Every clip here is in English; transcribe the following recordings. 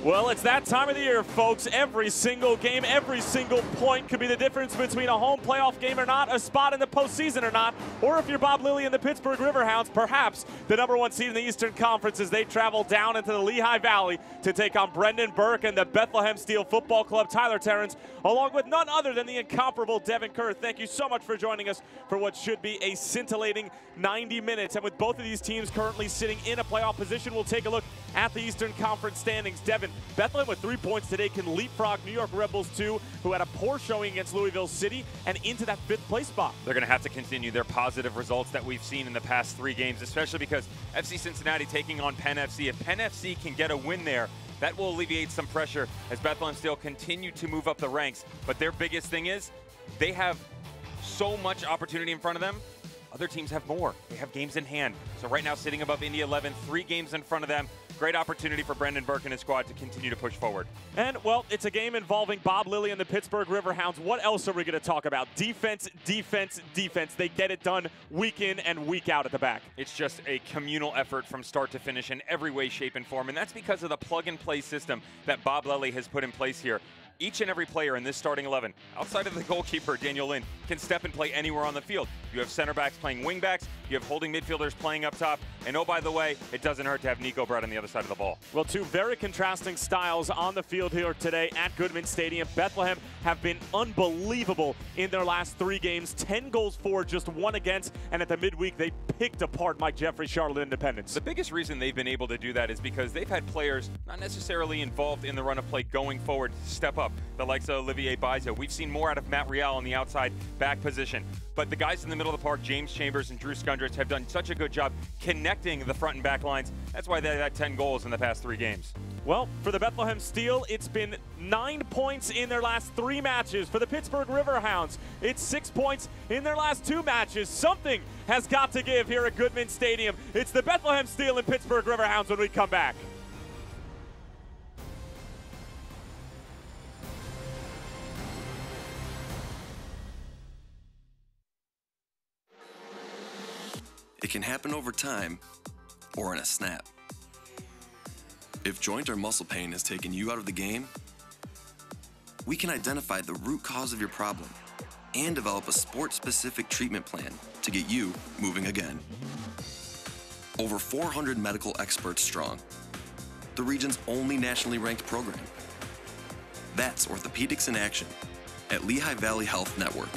Well, it's that time of the year, folks. Every single game, every single point could be the difference between a home playoff game or not, a spot in the postseason or not, or if you're Bob Lilly and the Pittsburgh Riverhounds, perhaps the #1 seed in the Eastern Conference as they travel down into the Lehigh Valley to take on Brendan Burke and the Bethlehem Steel Football Club, Tyler Terrence, along with none other than the incomparable Devin Kirk. Thank you so much for joining us for what should be a scintillating 90 minutes. And with both of these teams currently sitting in a playoff position, we'll take a look at the Eastern Conference standings. Devin, Bethlehem with 3 points today can leapfrog New York Rebels 2, who had a poor showing against Louisville City, and into that 5th place spot. They're going to have to continue their positive results that we've seen in the past 3 games, especially because FC Cincinnati taking on Penn FC. If Penn FC can get a win there, that will alleviate some pressure as Bethlehem Steel continue to move up the ranks. But their biggest thing is they have so much opportunity in front of them. Other teams have more. They have games in hand. So right now, sitting above Indy 11, 3 games in front of them. Great opportunity for Brendan Burke and his squad to continue to push forward. And, well, it's a game involving Bob Lilly and the Pittsburgh Riverhounds. What else are we going to talk about? Defense, defense, defense. They get it done week in and week out at the back. It's just a communal effort from start to finish in every way, shape, and form. And that's because of the plug-and-play system that Bob Lilly has put in place here. Each and every player in this starting 11, outside of the goalkeeper, Daniel Lynn, can step and play anywhere on the field. You have center backs playing wing backs, you have holding midfielders playing up top, and oh, by the way, it doesn't hurt to have Nico Brett on the other side of the ball. Well, 2 very contrasting styles on the field here today at Goodman Stadium. Bethlehem have been unbelievable in their last 3 games. 10 goals for, just 1 against, and at the midweek, they picked apart Mike Jeffrey, Charlotte Independence. The biggest reason they've been able to do that is because they've had players not necessarily involved in the run of play going forward step up. The likes of Olivier Bizot. We've seen more out of Matt Rial on the outside back position. But the guys in the middle of the park, James Chambers and Drew Skundrich, have done such a good job connecting the front and back lines. That's why they had 10 goals in the past 3 games. Well, for the Bethlehem Steel, it's been 9 points in their last 3 matches. For the Pittsburgh Riverhounds, it's 6 points in their last 2 matches. Something has got to give here at Goodman Stadium. It's the Bethlehem Steel and Pittsburgh Riverhounds when we come back. It can happen over time or in a snap. If joint or muscle pain has taken you out of the game, we can identify the root cause of your problem and develop a sport-specific treatment plan to get you moving again. Over 400 medical experts strong, the region's only nationally ranked program. That's Orthopedics in Action at Lehigh Valley Health Network.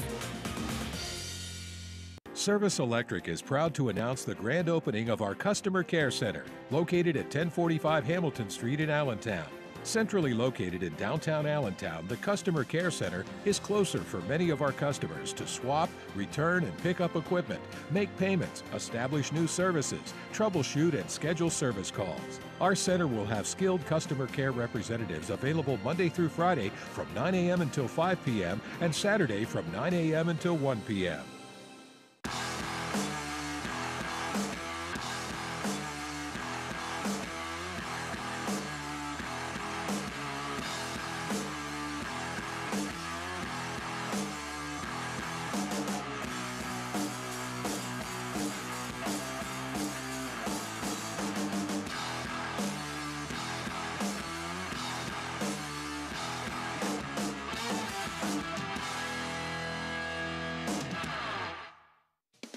Service Electric is proud to announce the grand opening of our Customer Care Center, located at 1045 Hamilton Street in Allentown. Centrally located in downtown Allentown, the Customer Care Center is closer for many of our customers to swap, return, and pick up equipment, make payments, establish new services, troubleshoot, and schedule service calls. Our center will have skilled customer care representatives available Monday through Friday from 9 a.m. until 5 p.m. and Saturday from 9 a.m. until 1 p.m.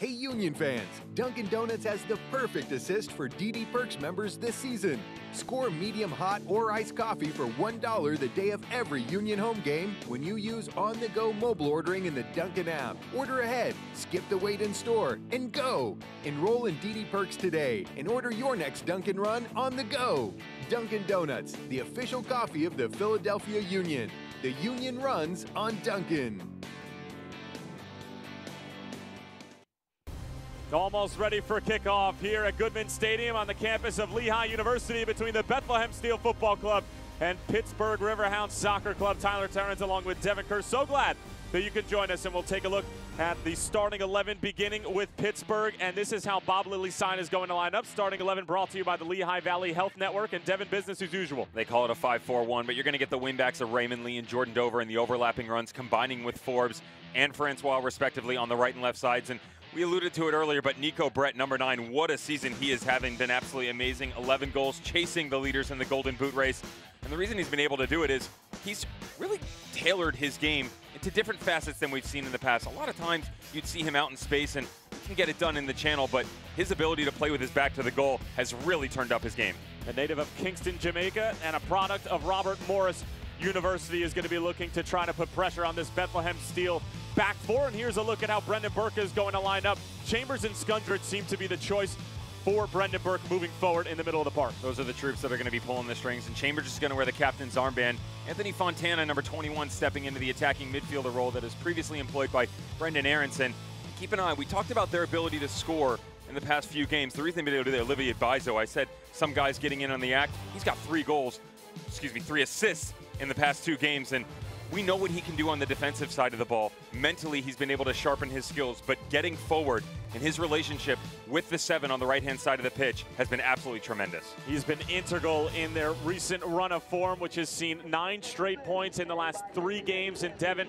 Hey Union fans, Dunkin' Donuts has the perfect assist for DD Perks members this season. Score medium hot or iced coffee for $1 the day of every Union home game when you use on-the-go mobile ordering in the Dunkin' app. Order ahead, skip the wait in store, and go! Enroll in DD Perks today and order your next Dunkin' run on the go. Dunkin' Donuts, the official coffee of the Philadelphia Union. The Union runs on Dunkin'. Almost ready for kickoff here at Goodman Stadium on the campus of Lehigh University between the Bethlehem Steel Football Club and Pittsburgh Riverhounds Soccer Club. Tyler Terrence along with Devin Kirk. So glad that you can join us, and we'll take a look at the starting 11 beginning with Pittsburgh. And this is how Bob Lilly's sign is going to line up. Starting 11 brought to you by the Lehigh Valley Health Network and Devin business as usual. They call it a 5-4-1, but you're going to get the wingbacks of Raymond Lee and Jordan Dover in the overlapping runs, combining with Forbes and Francois respectively on the right and left sides. And we alluded to it earlier, but Nico Brett, number 9, what a season he is having. Been absolutely amazing. 11 goals, chasing the leaders in the Golden Boot race. And the reason he's been able to do it is he's really tailored his game into different facets than we've seen in the past. A lot of times you'd see him out in space and he can get it done in the channel, but his ability to play with his back to the goal has really turned up his game. A native of Kingston, Jamaica, and a product of Robert Morris University is going to be looking to try to put pressure on this Bethlehem Steel back four. And here's a look at how Brendan Burke is going to line up. Chambers and Skundrich seem to be the choice for Brendan Burke moving forward in the middle of the park. Those are the troops that are going to be pulling the strings, and Chambers is going to wear the captain's armband. Anthony Fontana, number 21, stepping into the attacking midfielder role that is previously employed by Brendan Aronson. Keep an eye, we talked about their ability to score in the past few games. The reason they've been able to do that, Olivier Bizo, I said some guys getting in on the act. He's got 3 assists in the past 2 games, and we know what he can do on the defensive side of the ball. Mentally, he's been able to sharpen his skills, but getting forward and his relationship with the 7 on the right-hand side of the pitch has been absolutely tremendous. He's been integral in their recent run of form, which has seen 9 straight points in the last 3 games. And Devin,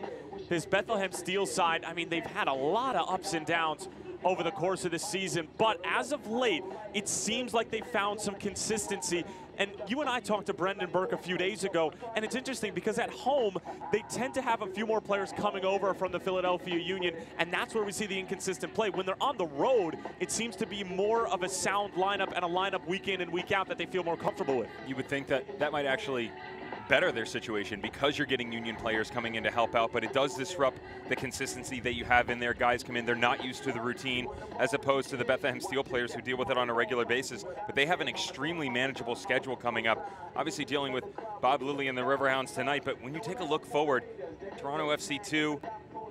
his Bethlehem Steel side, I mean, they've had a lot of ups and downs over the course of the season, but as of late, it seems like they found some consistency. And you and I talked to Brendan Burke a few days ago, and it's interesting because at home, they tend to have a few more players coming over from the Philadelphia Union, and that's where we see the inconsistent play. When they're on the road, it seems to be more of a sound lineup and a lineup week in and week out that they feel more comfortable with. You would think that that might actually better their situation because you're getting Union players coming in to help out, but it does disrupt the consistency that you have in there. Guys come in, they're not used to the routine, as opposed to the Bethlehem Steel players who deal with it on a regular basis, but they have an extremely manageable schedule coming up. Obviously dealing with Bob Lilly and the Riverhounds tonight, but when you take a look forward, Toronto FC 2,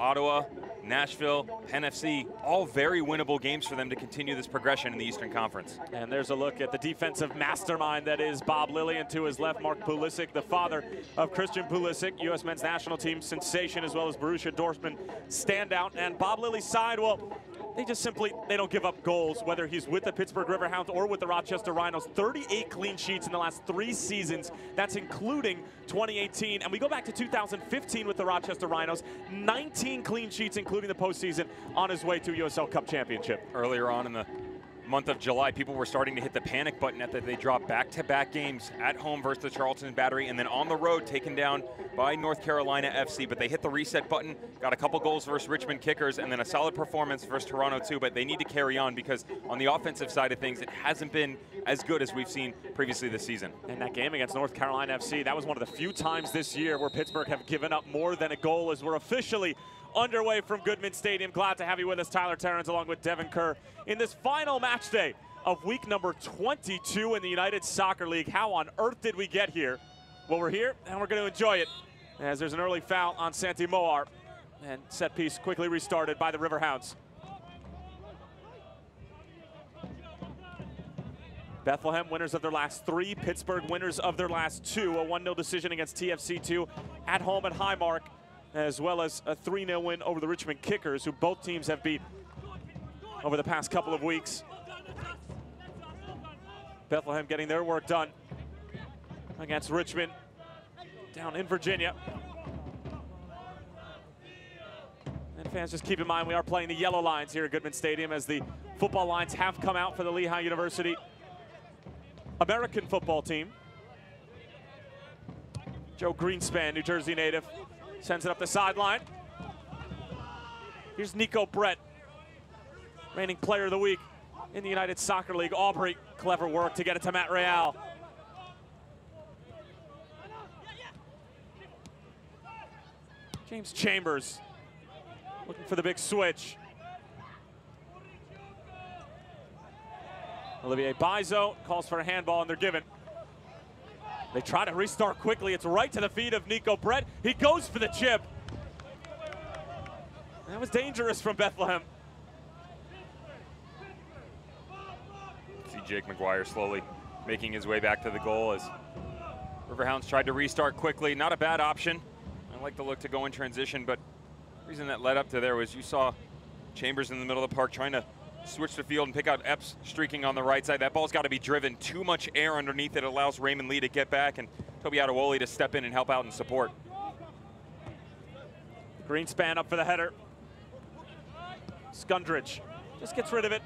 Ottawa, Nashville, Penn FC, all very winnable games for them to continue this progression in the Eastern Conference. And there's a look at the defensive mastermind that is Bob Lilly, and to his left, Mark Pulisic, the father of Christian Pulisic, U.S. men's national team sensation, as well as Borussia Dortmund standout. And Bob Lilly's side, well, they don't give up goals, whether he's with the Pittsburgh Riverhounds or with the Rochester Rhinos. 38 clean sheets in the last 3 seasons. That's including 2018. And we go back to 2015 with the Rochester Rhinos. 19 clean sheets, including the postseason, on his way to USL Cup championship. Earlier on in the month of July, people were starting to hit the panic button after they dropped back-to-back games at home versus the Charlton Battery, and then on the road taken down by North Carolina FC. But they hit the reset button, got a couple goals versus Richmond Kickers, and then a solid performance versus Toronto too. But they need to carry on because on the offensive side of things, it hasn't been as good as we've seen previously this season. And that game against North Carolina FC, that was one of the few times this year where Pittsburgh have given up more than a goal, as we're officially underway from Goodman Stadium. Glad to have you with us, Tyler Terrence, along with Devin Kerr, in this final match day of week number 22 in the United Soccer League. How on earth did we get here? Well, we're here, and we're going to enjoy it, as there's an early foul on Santi Moar, and set piece quickly restarted by the Riverhounds. Bethlehem winners of their last 3, Pittsburgh winners of their last 2, a 1-0 decision against TFC2 at home at Highmark, as well as a 3-0 win over the Richmond Kickers, who both teams have beat over the past couple of weeks. Bethlehem getting their work done against Richmond down in Virginia. And fans, just keep in mind, we are playing the yellow lines here at Goodman Stadium, as the football lines have come out for the Lehigh University American football team. Joe Greenspan, New Jersey native, sends it up the sideline. Here's Nico Brett, reigning player of the week in the United Soccer League. Aubrey, clever work to get it to Matt Real. James Chambers looking for the big switch. Olivier Bizo calls for a handball, and they're given. They try to restart quickly. It's right to the feet of Nico Brett. He goes for the chip. That was dangerous from Bethlehem. See Jake McGuire slowly making his way back to the goal as Riverhounds tried to restart quickly. Not a bad option. I like the look to go in transition, but the reason that led up to there was you saw Chambers in the middle of the park trying to switch the field and pick out Epps streaking on the right side. That ball's got to be driven. Too much air underneath it allows Raymond Lee to get back and Toby Adewole to step in and help out and support. Greenspan up for the header. Skundrich just gets rid of it.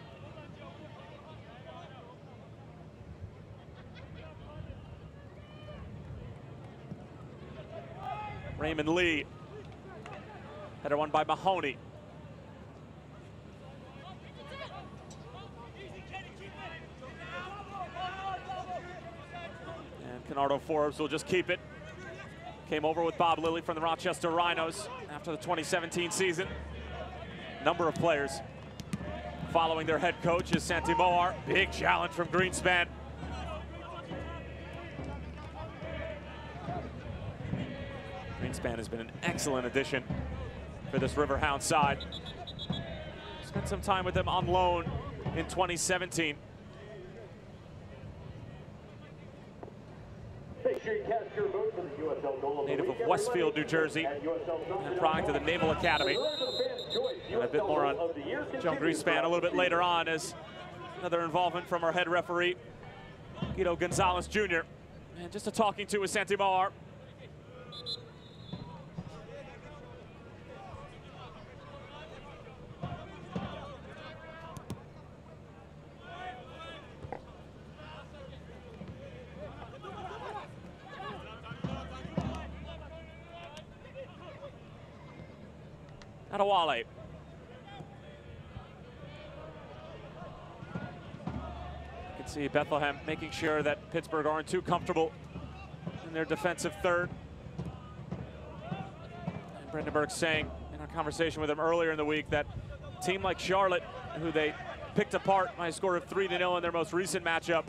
Raymond Lee. Header won by Mahoney. And Kennardo Forbes will just keep it. Came over with Bob Lilly from the Rochester Rhinos after the 2017 season. Number of players following their head coach is Santi Moar. Big challenge from Greenspan. Greenspan has been an excellent addition for this Riverhound side. Spent some time with them on loan in 2017. Native of Westfield, New Jersey, and a product of the Naval Academy. And a bit more on Joe Greenspan a little bit later on as another involvement from our head referee, Guido Gonzalez Jr. And just a talking to with Santi Moar. Adewale. You can see Bethlehem making sure that Pittsburgh aren't too comfortable in their defensive third. And Brendan Burke saying in our conversation with him earlier in the week that a team like Charlotte, who they picked apart by a score of 3-0 in their most recent matchup,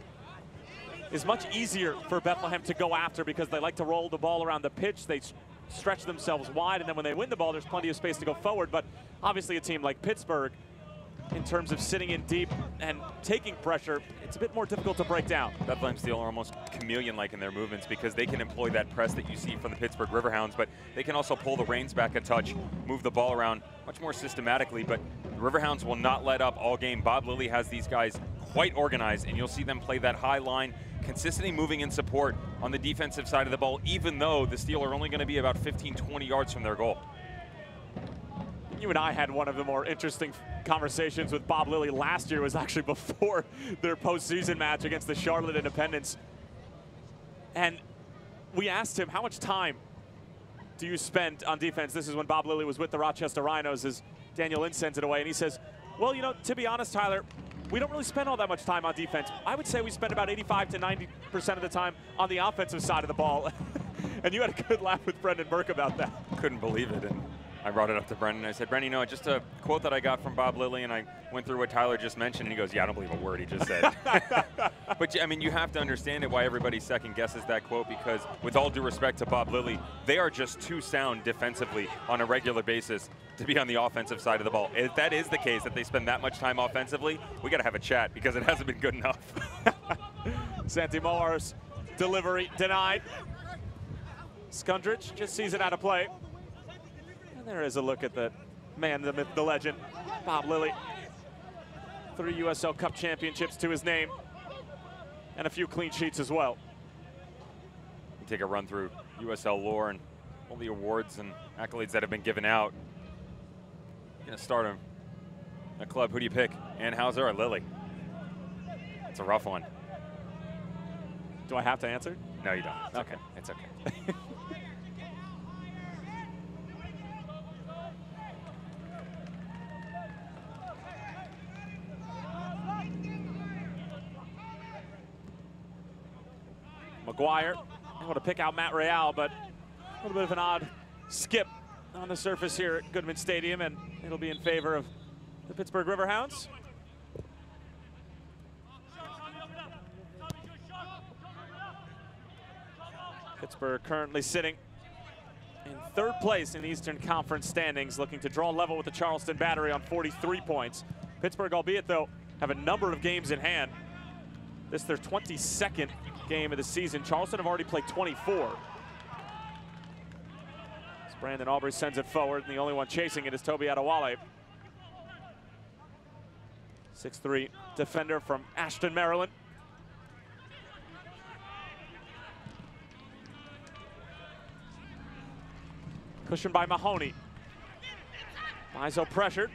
is much easier for Bethlehem to go after because they like to roll the ball around the pitch. They stretch themselves wide, and then when they win the ball, there's plenty of space to go forward. But obviously a team like Pittsburgh, in terms of sitting in deep and taking pressure, it's a bit more difficult to break down. Bethlehem Steel are almost chameleon-like in their movements because they can employ that press that you see from the Pittsburgh Riverhounds, but they can also pull the reins back a touch, move the ball around much more systematically. But the Riverhounds will not let up all game. Bob Lilly has these guys quite organized, and you'll see them play that high line, consistently moving in support on the defensive side of the ball, even though the Steel are only going to be about 15-20 yards from their goal. You and I had one of the more interesting conversations with Bob Lilly last year. Was actually before their postseason match against the Charlotte Independents. And we asked him, how much time do you spend on defense? This is when Bob Lilly was with the Rochester Rhinos as Daniel Ince sent it away. And he says, well, you know, to be honest, Tyler, we don't really spend all that much time on defense. I would say we spend about 85 to 90% of the time on the offensive side of the ball. And you had a good laugh with Brendan Burke about that. Couldn't believe it. And I brought it up to Brendan. I said, Brendan, you know, just a quote that I got from Bob Lilly, and I went through what Tyler just mentioned, and he goes, yeah, I don't believe a word he just said. But, I mean, you have to understand it, why everybody second guesses that quote, because with all due respect to Bob Lilly, they are just too sound defensively on a regular basis to be on the offensive side of the ball. If that is the case, that they spend that much time offensively, we got to have a chat because it hasn't been good enough. Santi Moar's delivery denied. Skundrich just sees it out of play. And there is a look at the man, the myth, the legend, Bob Lilly. 3 USL Cup championships to his name, and a few clean sheets as well. We take a run through USL lore and all the awards and accolades that have been given out. Gonna start him. A club, who do you pick? Anheuser or Lilly? It's a rough one. Do I have to answer? No, you don't. It's okay. It's okay. McGuire able to pick out Matt Real, but a little bit of an odd skip on the surface here at Goodman Stadium, and it'll be in favor of the Pittsburgh Riverhounds. Pittsburgh currently sitting in 3rd place in the Eastern Conference standings, looking to draw level with the Charleston Battery on 43 points. Pittsburgh, albeit though, have a number of games in hand. This is their 22nd game of the season. Charleston have already played 24. As Brandon Aubrey sends it forward, and the only one chasing it is Toby Adewale. 6'3" defender from Ashton, Maryland. Cushioned by Mahoney. Mizo pressured.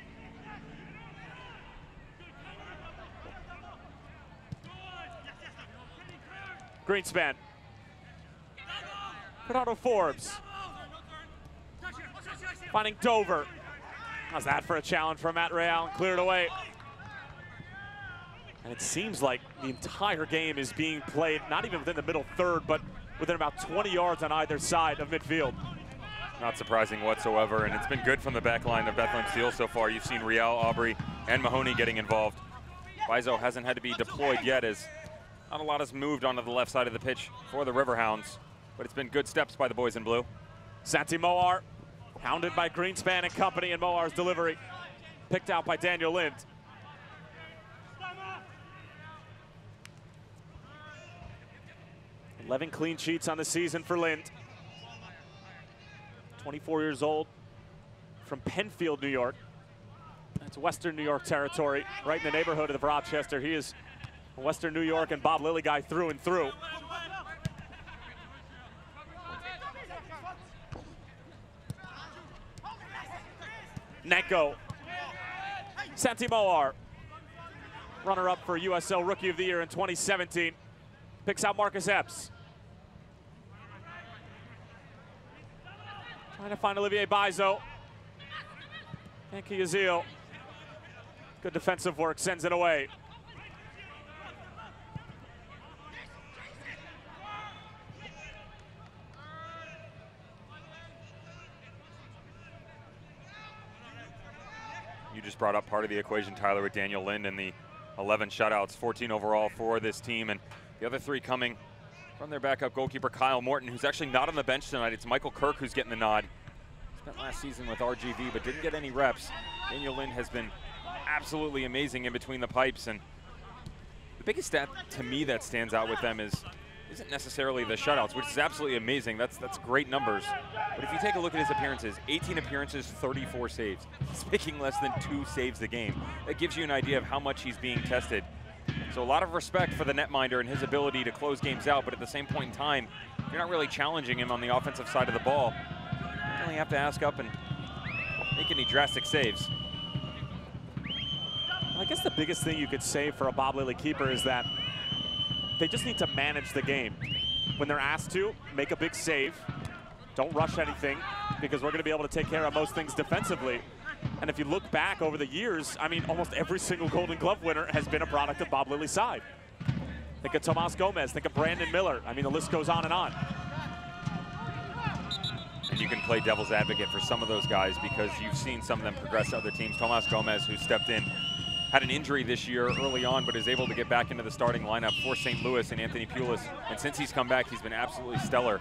Greenspan. Kennardo Forbes. Finding Dover. How's that for a challenge from Matt Ray Allen? Cleared away. And it seems like the entire game is being played, not even within the middle third, but within about 20 yards on either side of midfield. Not surprising whatsoever, and it's been good from the back line of Bethlehem Steel so far. You've seen Riel, Aubrey, and Mahoney getting involved. Bizo hasn't had to be deployed yet, as not a lot has moved onto the left side of the pitch for the Riverhounds, but it's been good steps by the boys in blue. Santi Moar, hounded by Greenspan and company, and Moar's delivery picked out by Daniel Lind. 11 clean sheets on the season for Lind. 24 years old, from Penfield, New York. That's Western New York territory, right in the neighborhood of Rochester. He is a Western New York and Bob Lilly guy through and through. Neko. Santi Moar, runner-up for USL Rookie of the Year in 2017. Picks out Marcus Epps. Trying to find Olivier Bizo. And Kiazil. Good defensive work, sends it away. You just brought up part of the equation, Tyler, with Daniel Lind and the 11 shutouts, 14 overall for this team, and the other 3 coming from their backup goalkeeper, Kyle Morton, who's actually not on the bench tonight. It's Michael Kirk who's getting the nod. Spent last season with RGV, but didn't get any reps. Daniel Lind has been absolutely amazing in between the pipes, and the biggest stat to me that stands out with them isn't necessarily the shutouts, which is absolutely amazing. That's great numbers. But if you take a look at his appearances, 18 appearances, 34 saves. He's making less than 2 saves a game. That gives you an idea of how much he's being tested. So a lot of respect for the netminder and his ability to close games out, but at the same point in time, you're not really challenging him on the offensive side of the ball. You only have to ask up and make any drastic saves. I guess the biggest thing you could say for a Bob Lilly keeper is that they just need to manage the game. When they're asked to, make a big save. Don't rush anything, because we're going to be able to take care of most things defensively. And if you look back over the years, I mean, almost every single Golden Glove winner has been a product of Bob Lilly's side. Think of Tomas Gomez, think of Brandon Miller. I mean, the list goes on and on. And you can play devil's advocate for some of those guys because you've seen some of them progress to other teams. Tomas Gomez, who stepped in, had an injury this year early on, but is able to get back into the starting lineup for St. Louis and Anthony Pulis. And since he's come back, he's been absolutely stellar.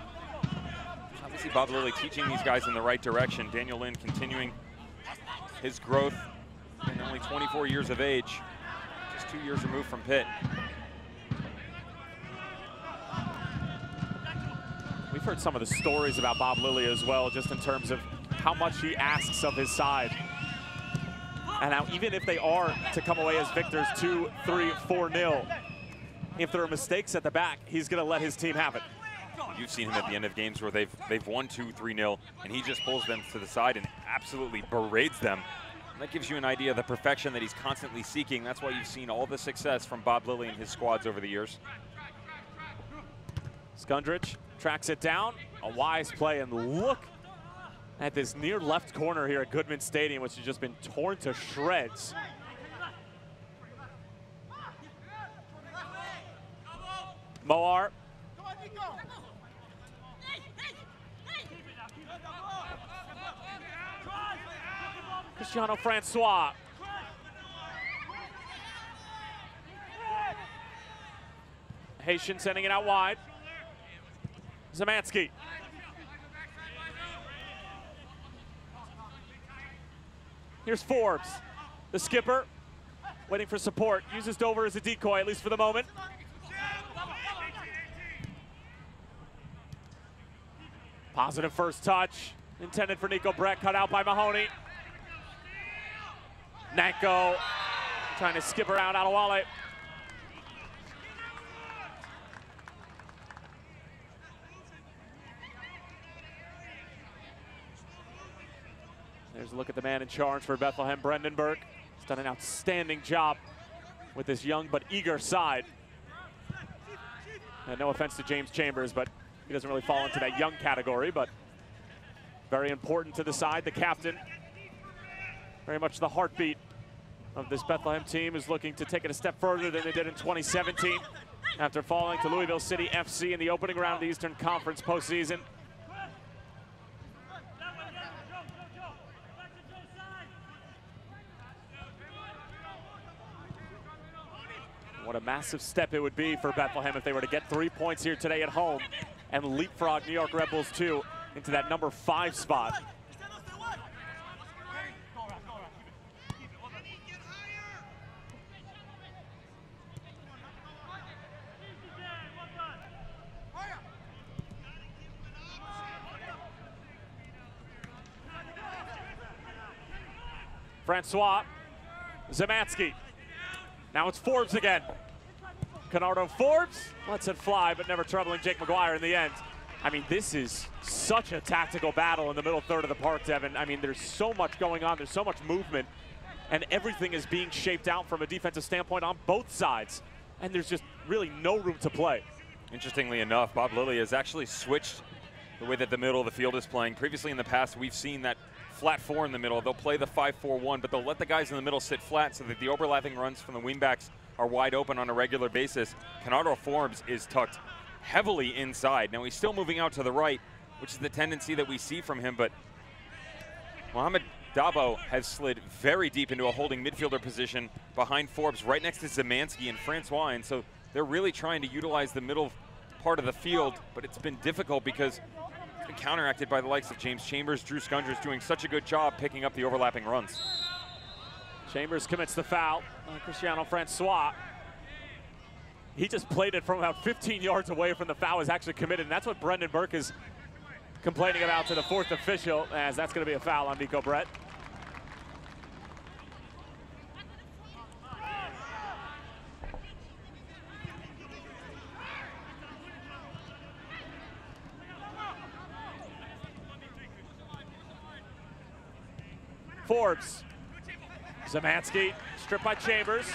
Obviously, Bob Lilly teaching these guys in the right direction. Daniel Lind continuing his growth in only 24 years of age, just 2 years removed from Pitt. We've heard some of the stories about Bob Lilly as well, just in terms of how much he asks of his side. And now, even if they are to come away as victors 2, 3, 4-0, if there are mistakes at the back, he's going to let his team have it. You've seen him at the end of games where they've won 2, 3-0, and he just pulls them to the side and absolutely berates them. And that gives you an idea of the perfection that he's constantly seeking. That's why you've seen all the success from Bob Lilly and his squads over the years. Skundrich tracks it down. A wise play, and look at this near left corner here at Goodman Stadium, which has just been torn to shreds. Moar. Cristiano Francois. Haitian sending it out wide. Zamansky. Here's Forbes, the skipper, waiting for support. Uses Dover as a decoy, at least for the moment. Positive first touch, intended for Nico Brett, cut out by Mahoney. Nanko trying to skip around Adewale. There's a look at the man in charge for Bethlehem, Brendan Burke. He's done an outstanding job with this young but eager side. And no offense to James Chambers, but he doesn't really fall into that young category, but very important to the side. The captain, very much the heartbeat of this Bethlehem team, is looking to take it a step further than they did in 2017 after falling to Louisville City FC in the opening round of the Eastern Conference postseason. What a massive step it would be for Bethlehem if they were to get 3 points here today at home and leapfrog New York Red Bulls 2 into that number 5 spot. Francois Zamansky. Now it's Forbes again. Canardo Forbes lets it fly, but never troubling Jake McGuire in the end. I mean, this is such a tactical battle in the middle third of the park, Devin. I mean, there's so much going on. There's so much movement, and everything is being shaped out from a defensive standpoint on both sides, and there's just really no room to play. Interestingly enough, Bob Lilly has actually switched the way that the middle of the field is playing. Previously in the past, we've seen that flat 4 in the middle. They'll play the 5-4-1, but they'll let the guys in the middle sit flat so that the overlapping runs from the wingbacks are wide open on a regular basis. Canardo Forbes is tucked heavily inside. Now he's still moving out to the right, which is the tendency that we see from him, but Mohamed Dabo has slid very deep into a holding midfielder position behind Forbes, right next to Zamansky and Francois, and so they're really trying to utilize the middle part of the field, but it's been difficult because it's been counteracted by the likes of James Chambers. Drew Scundress doing such a good job picking up the overlapping runs. Chambers commits the foul. Cristiano Francois. He just played it from about 15 yards away from the foul was actually committed, and that's what Brendan Burke is complaining about to the 4th official, as that's going to be a foul on Nico Brett. Forbes. Zamansky, stripped by Chambers.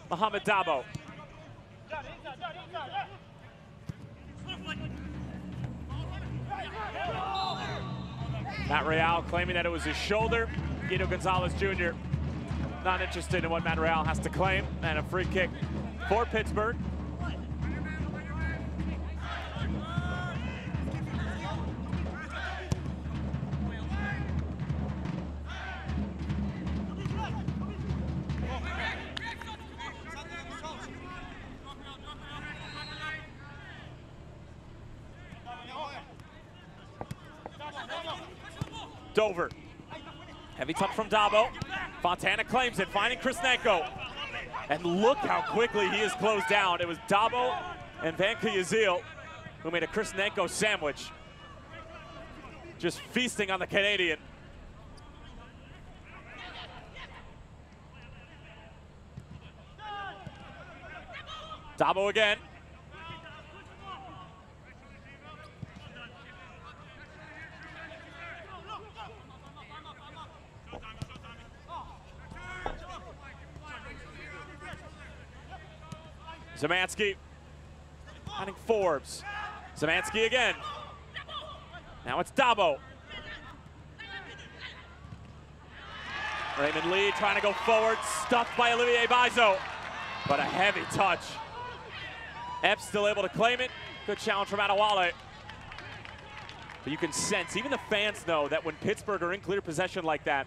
Mohamed Dabo. Matt Real claiming that it was his shoulder. Guido Gonzalez Jr. not interested in what Matt Real has to claim. And a free kick for Pittsburgh. Dover. Heavy touch from Dabo. Fontana claims it, finding Krisnenko. And look how quickly he is closed down. It was Dabo and Van Kiyazil who made a Krisnenko sandwich. Just feasting on the Canadian. Dabo again. Zamansky, finding Forbes. Zamansky again. Now it's Dabo. Raymond Lee trying to go forward, stuffed by Olivier Bizo, but a heavy touch. Epps still able to claim it. Good challenge from Adewale. But you can sense, even the fans know that when Pittsburgh are in clear possession like that,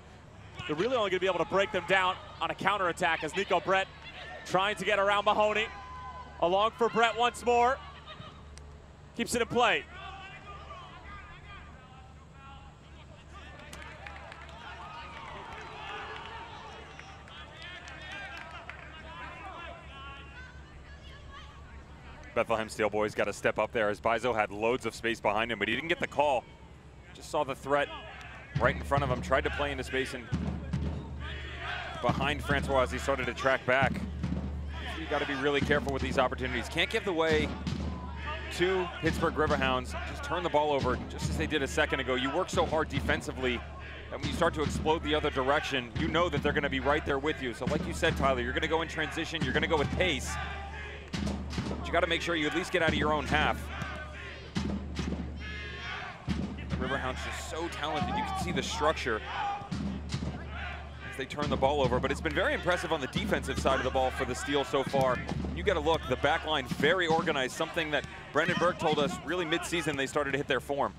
they're really only going to be able to break them down on a counterattack, as Nico Brett trying to get around Mahoney. Along for Brett once more. Keeps it in play. Bethlehem Steel Boys got to step up there, as Bizo had loads of space behind him, but he didn't get the call. Just saw the threat right in front of him, tried to play into space and behind Francois as he started to track back. You got to be really careful with these opportunities. Can't give the way to Pittsburgh Riverhounds. Just turn the ball over just as they did a second ago. You work so hard defensively that when you start to explode the other direction, you know that they're going to be right there with you. So like you said, Tyler, you're going to go in transition, you're going to go with pace. But you got to make sure you at least get out of your own half. The Riverhounds are so talented. You can see the structure as they turn the ball over, but it's been very impressive on the defensive side of the ball for the Steel so far. You got to look, the back line very organized, something that Brendan Burke told us really mid-season they started to hit their form.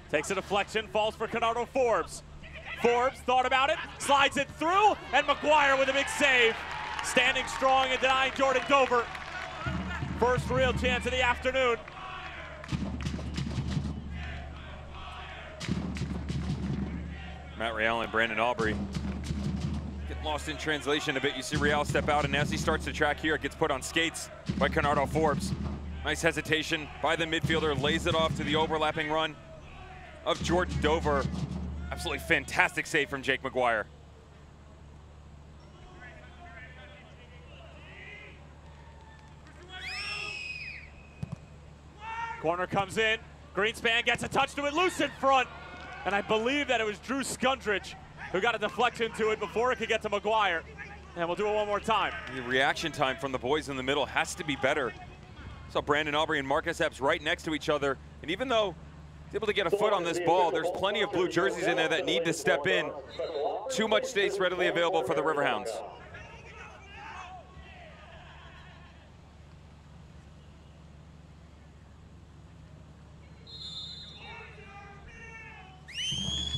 Takes a deflection, falls for Canardo Forbes. Forbes thought about it, slides it through, and McGuire with a big save. Standing strong and denying Jordan Dover. First real chance of the afternoon. Matt Real and Brandon Aubrey get lost in translation a bit. You see Real step out, and as he starts to track here, it gets put on skates by Canardo Forbes. Nice hesitation by the midfielder, lays it off to the overlapping run of Jordan Dover. Absolutely fantastic save from Jake McGuire. Corner comes in, Greenspan gets a touch to it, loose in front. And I believe that it was Drew Skundrich who got a deflection to it before it could get to McGuire. And we'll do it one more time. The reaction time from the boys in the middle has to be better. Saw Brandon Aubrey and Marcus Epps right next to each other. And even though he's able to get a foot on this ball, there's plenty of blue jerseys in there that need to step in. Too much space readily available for the Riverhounds.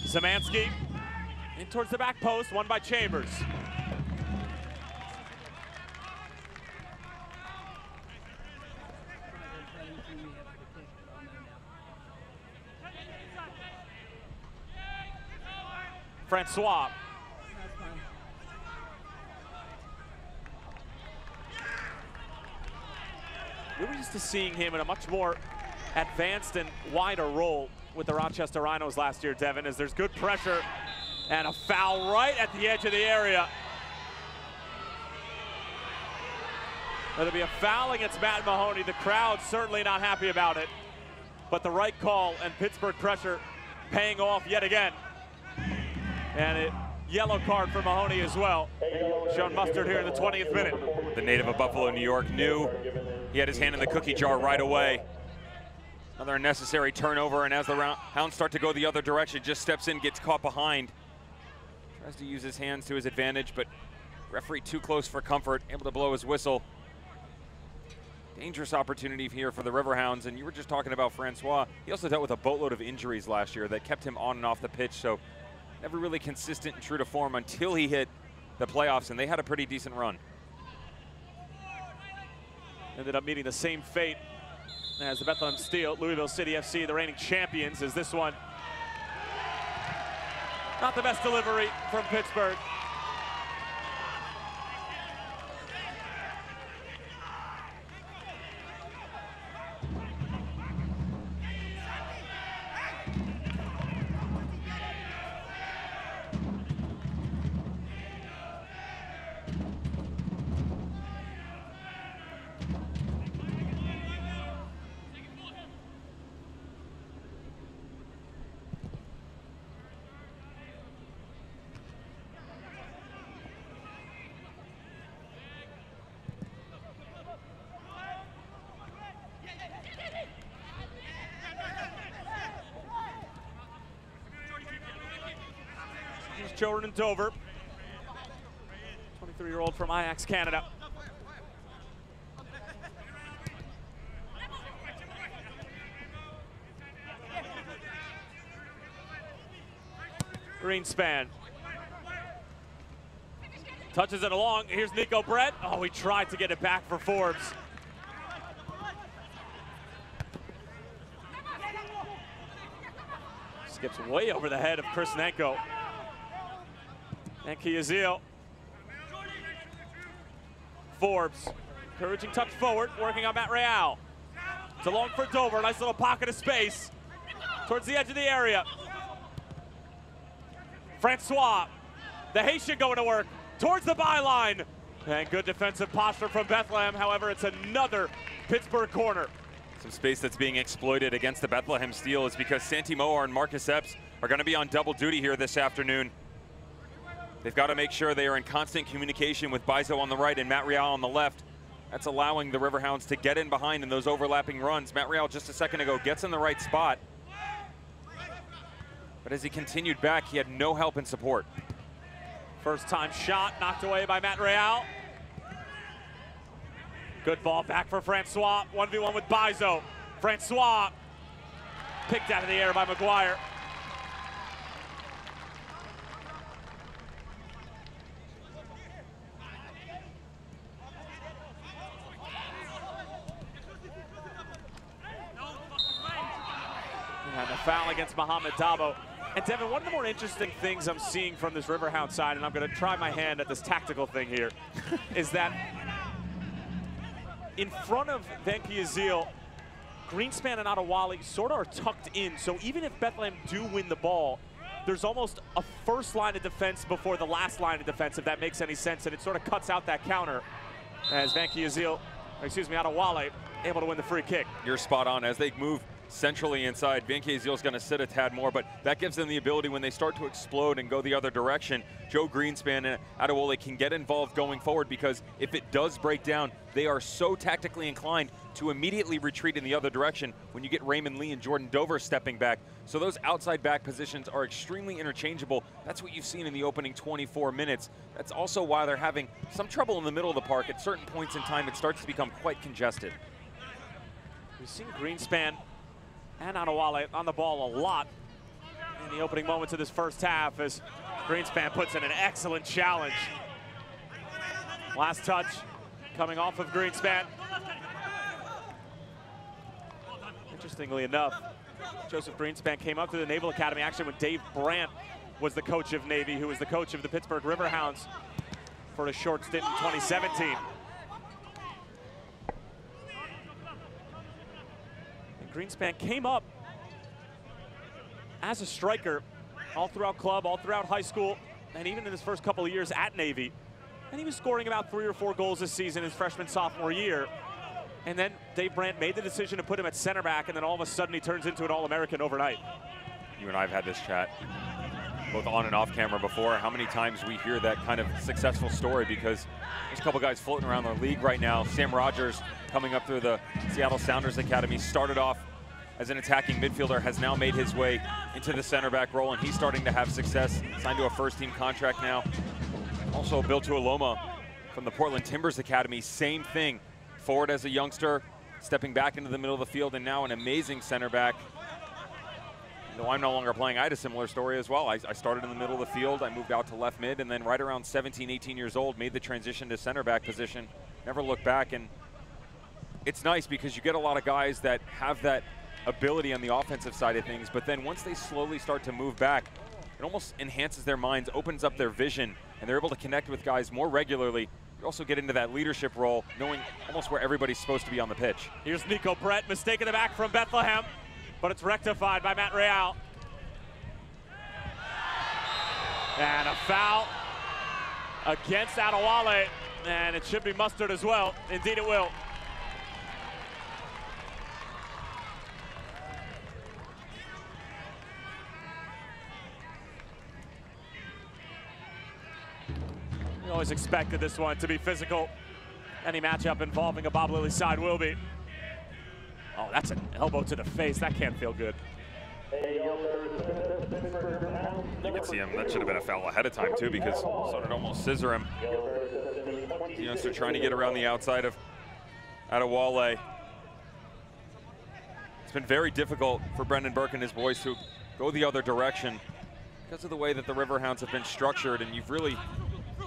Szymanski in towards the back post, won by Chambers. Francois. We were used to seeing him in a much more advanced and wider role with the Rochester Rhinos last year, Devin, as there's good pressure and a foul right at the edge of the area. There'll be a foul against Matt Mahoney. The crowd certainly not happy about it, but the right call and Pittsburgh pressure paying off yet again. And a yellow card for Mahoney as well. Shown mustard here in the 20th minute. The native of Buffalo, New York, knew he had his hand in the cookie jar right away. Another unnecessary turnover, and as the Hounds start to go the other direction, just steps in, gets caught behind. Tries to use his hands to his advantage, but referee too close for comfort, able to blow his whistle. Dangerous opportunity here for the Riverhounds, and you were just talking about Francois. He also dealt with a boatload of injuries last year that kept him on and off the pitch, so never really consistent and true to form until he hit the playoffs, and they had a pretty decent run. Ended up meeting the same fate as the Bethlehem Steel, Louisville City FC, the reigning champions, is this one. Not the best delivery from Pittsburgh. Jordan Dover, 23-year-old from Ajax, Canada. Greenspan. Touches it along. Here's Nico Brett. Oh, he tried to get it back for Forbes. Skips way over the head of Chris Nenko. And Kiazil. Forbes, encouraging touch forward, working on Matt Real. It's along for Dover, nice little pocket of space towards the edge of the area. Francois, the Haitian going to work towards the byline. And good defensive posture from Bethlehem. However, it's another Pittsburgh corner. Some space that's being exploited against the Bethlehem Steel is because Santi Moar and Marcus Epps are going to be on double duty here this afternoon. They've got to make sure they are in constant communication with Bizo on the right and Matt Real on the left. That's allowing the Riverhounds to get in behind in those overlapping runs. Matt Real just a second ago gets in the right spot. But as he continued back, he had no help and support. First time shot knocked away by Matt Real. Good ball back for Francois. 1v1 with Bizo. Francois picked out of the air by McGuire. And the foul against Mohamed Dabo. And Devin, one of the more interesting things I'm seeing from this Riverhound side, and I'm going to try my hand at this tactical thing here, is that in front of Van Piazil, Greenspan and Adewale sort of are tucked in. So even if Bethlehem do win the ball, there's almost a first line of defense before the last line of defense, if that makes any sense. And it sort of cuts out that counter as Adewale able to win the free kick. You're spot on. As they move centrally inside, Van Piazil's going to sit a tad more, but that gives them the ability when they start to explode and go the other direction. Joe Greenspan and Adewale can get involved going forward, because if it does break down, they are so tactically inclined to immediately retreat in the other direction when you get Raymond Lee and Jordan Dover stepping back. So those outside back positions are extremely interchangeable. That's what you've seen in the opening 24 minutes. That's also why they're having some trouble in the middle of the park. At certain points in time, it starts to become quite congested. We've seen Greenspan and Adewale on the ball a lot in the opening moments of this first half, as Greenspan puts in an excellent challenge. Last touch coming off of Greenspan. Interestingly enough, Joseph Greenspan came up through the Naval Academy actually when Dave Brandt was the coach of Navy, who was the coach of the Pittsburgh Riverhounds for a short stint in 2017. Greenspan came up as a striker all throughout club, all throughout high school, and even in his first couple of years at Navy. And he was scoring about 3 or 4 goals this season his freshman, sophomore year. And then Dave Brandt made the decision to put him at center back, and then all of a sudden he turns into an All-American overnight. You and I have had this chat both on and off camera before. How many times we hear that kind of successful story, because there's a couple guys floating around the league right now. Sam Rogers, coming up through the Seattle Sounders Academy, started off as an attacking midfielder, has now made his way into the center back role, and he's starting to have success. Signed to a first team contract now. Also Bill Tuoloma from the Portland Timbers Academy, same thing. Forward as a youngster, stepping back into the middle of the field, and now an amazing center back. Though I'm no longer playing, I had a similar story as well. I started in the middle of the field, I moved out to left mid, and then right around 17, 18 years old, made the transition to center back position. Never looked back, and it's nice because you get a lot of guys that have that ability on the offensive side of things, but then once they slowly start to move back, it almost enhances their minds, opens up their vision, and they're able to connect with guys more regularly. You also get into that leadership role, knowing almost where everybody's supposed to be on the pitch. Here's Nico Brett, mistaken the back from Bethlehem, but it's rectified by Matt Real. And a foul against Adewale, and it should be mustered as well. Indeed it will. We always expected this one to be physical. Any matchup involving a Bob Lilly side will be. Oh, that's an elbow to the face. That can't feel good. You can see him. That should have been a foul ahead of time, too, because it started to almost scissor him. The youngster trying to get around the outside of Adewale. It's been very difficult for Brendan Burke and his boys to go the other direction because of the way that the Riverhounds have been structured, and you've really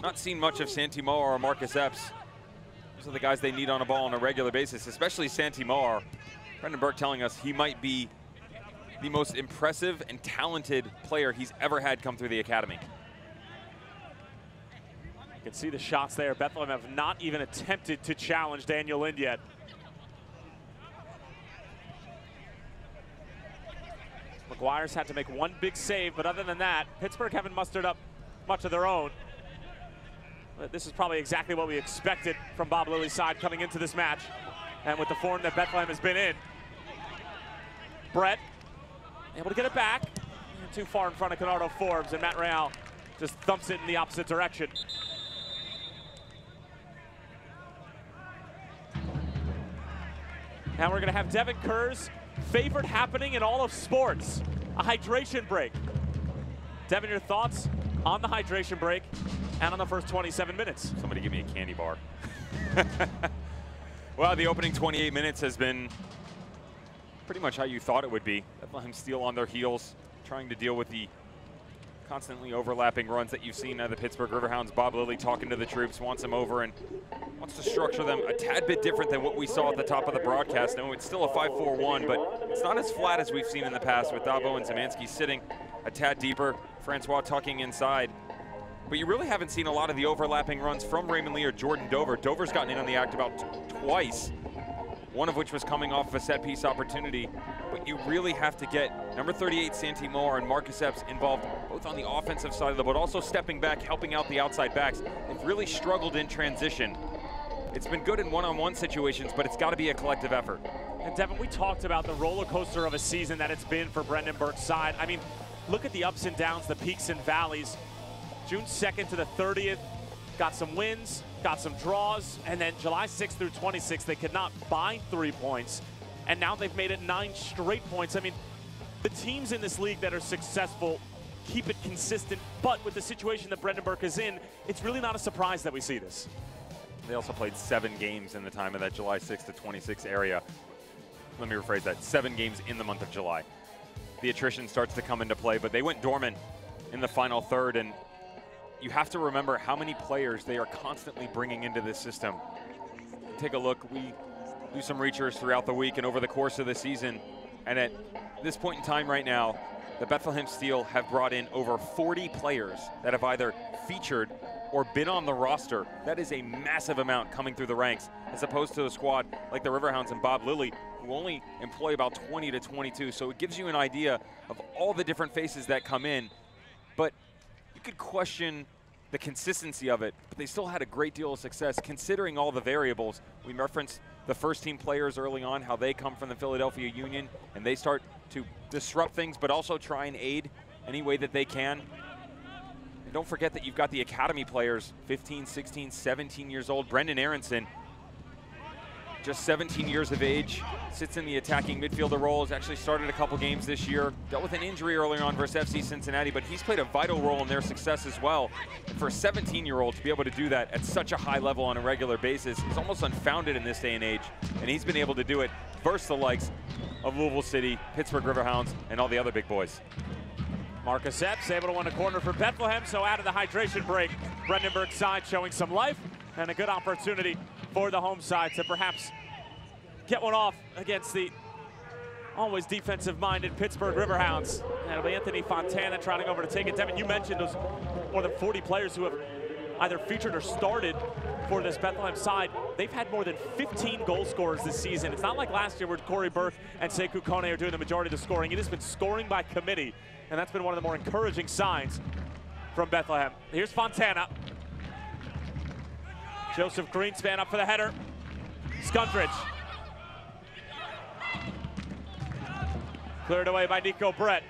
not seen much of Santi Moar or Marcus Epps. Those are the guys they need on a ball on a regular basis, especially Santi Moar. Brendan Burke telling us he might be the most impressive and talented player he's ever had come through the academy. You can see the shots there. Bethlehem have not even attempted to challenge Daniel Lind yet. McGuire's had to make one big save, but other than that, Pittsburgh haven't mustered up much of their own. But this is probably exactly what we expected from Bob Lilly's side coming into this match, and with the form that Bethlehem has been in. Brett able to get it back, Too far in front of Canardo Forbes, and Matt Real just thumps it in the opposite direction. Now we're going to have Devin Kerr's favorite happening in all of sports, a hydration break. Devin, your thoughts on the hydration break and on the first 27 minutes? Somebody give me a candy bar. Well, the opening 28 minutes has been pretty much how you thought it would be. Bethlehem Steel on their heels, trying to deal with the constantly overlapping runs that you've seen out of the Pittsburgh Riverhounds. Bob Lilly talking to the troops, wants them over and wants to structure them a tad bit different than what we saw at the top of the broadcast. No, it's still a 5-4-1, but it's not as flat as we've seen in the past with Dabo and Zemansky sitting a tad deeper, Francois tucking inside. But you really haven't seen a lot of the overlapping runs from Raymond Lee or Jordan Dover. Dover's gotten in on the act about twice, one of which was coming off of a set-piece opportunity. But you really have to get number 38, Santi Moore, and Marcus Epps involved both on the offensive side of the boat, also stepping back, helping out the outside backs. They've really struggled in transition. It's been good in one-on-one situations, but it's got to be a collective effort. And Devin, we talked about the roller coaster of a season that it's been for Brendan Burke's side. I mean, look at the ups and downs, the peaks and valleys. June 2nd to the 30th, got some wins, got some draws, and then July 6th through 26th, they could not buy 3 points, and now they've made it 9 straight points. I mean, the teams in this league that are successful keep it consistent, but with the situation that Brendan Burke is in, it's really not a surprise that we see this. They also played 7 games in the time of that July 6th to 26th area. Let me rephrase that, 7 games in the month of July. The attrition starts to come into play, but they went dormant in the final third, and you have to remember how many players they are constantly bringing into this system. Take a look, we do some reachers throughout the week and over the course of the season, and at this point in time right now, the Bethlehem Steel have brought in over 40 players that have either featured or been on the roster. That is a massive amount coming through the ranks, as opposed to a squad like the Riverhounds and Bob Lilly, who only employ about 20 to 22. So it gives you an idea of all the different faces that come in, but you could question the consistency of it, but they still had a great deal of success considering all the variables. We referenced the first team players early on, how they come from the Philadelphia Union, and they start to disrupt things, but also try and aid any way that they can. And don't forget that you've got the academy players, 15, 16, 17 years old. Brendan Aronson, just 17 years of age, sits in the attacking midfielder role, has actually started a couple games this year, dealt with an injury earlier on versus FC Cincinnati, but he's played a vital role in their success as well. And for a 17-year-old to be able to do that at such a high level on a regular basis is almost unfounded in this day and age, and he's been able to do it versus the likes of Louisville City, Pittsburgh Riverhounds, and all the other big boys. Marcus Epps able to win a corner for Bethlehem, so out of the hydration break, Brendan Burke's side showing some life and a good opportunity for the home side to perhaps get one off against the always defensive-minded Pittsburgh Riverhounds. And it'll be Anthony Fontana trotting over to take it. Devin, you mentioned those more than 40 players who have either featured or started for this Bethlehem side. They've had more than 15 goal scorers this season. It's not like last year where Corey Burke and Sekou Kone are doing the majority of the scoring. It has been scoring by committee, and that's been one of the more encouraging signs from Bethlehem. Here's Fontana. Joseph Greenspan up for the header. Skundridge. Cleared away by Nico Brett.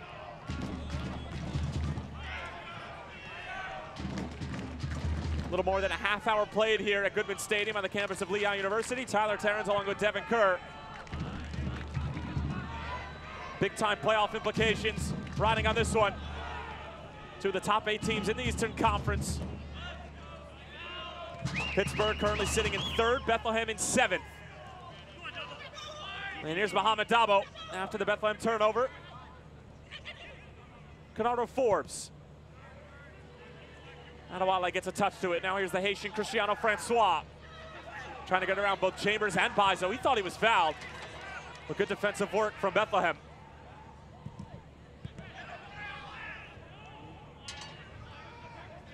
A little more than a half hour played here at Goodman Stadium on the campus of Lehigh University. Tyler Terrence along with Devin Kerr. Big time playoff implications riding on this one. Two of the top 8 teams in the Eastern Conference. Pittsburgh currently sitting in 3rd, Bethlehem in 7th. And here's Mohamed Dabo after the Bethlehem turnover. Canardo Forbes. Adewale gets a touch to it. Now here's the Haitian Cristiano Francois. Trying to get around both Chambers and Bizo. He thought he was fouled. But good defensive work from Bethlehem.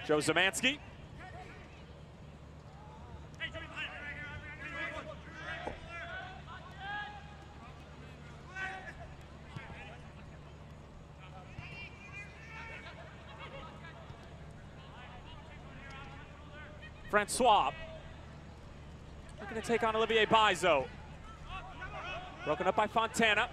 Joe Zemansky. Francois looking to take on Olivier Bizo. Broken up by Fontana.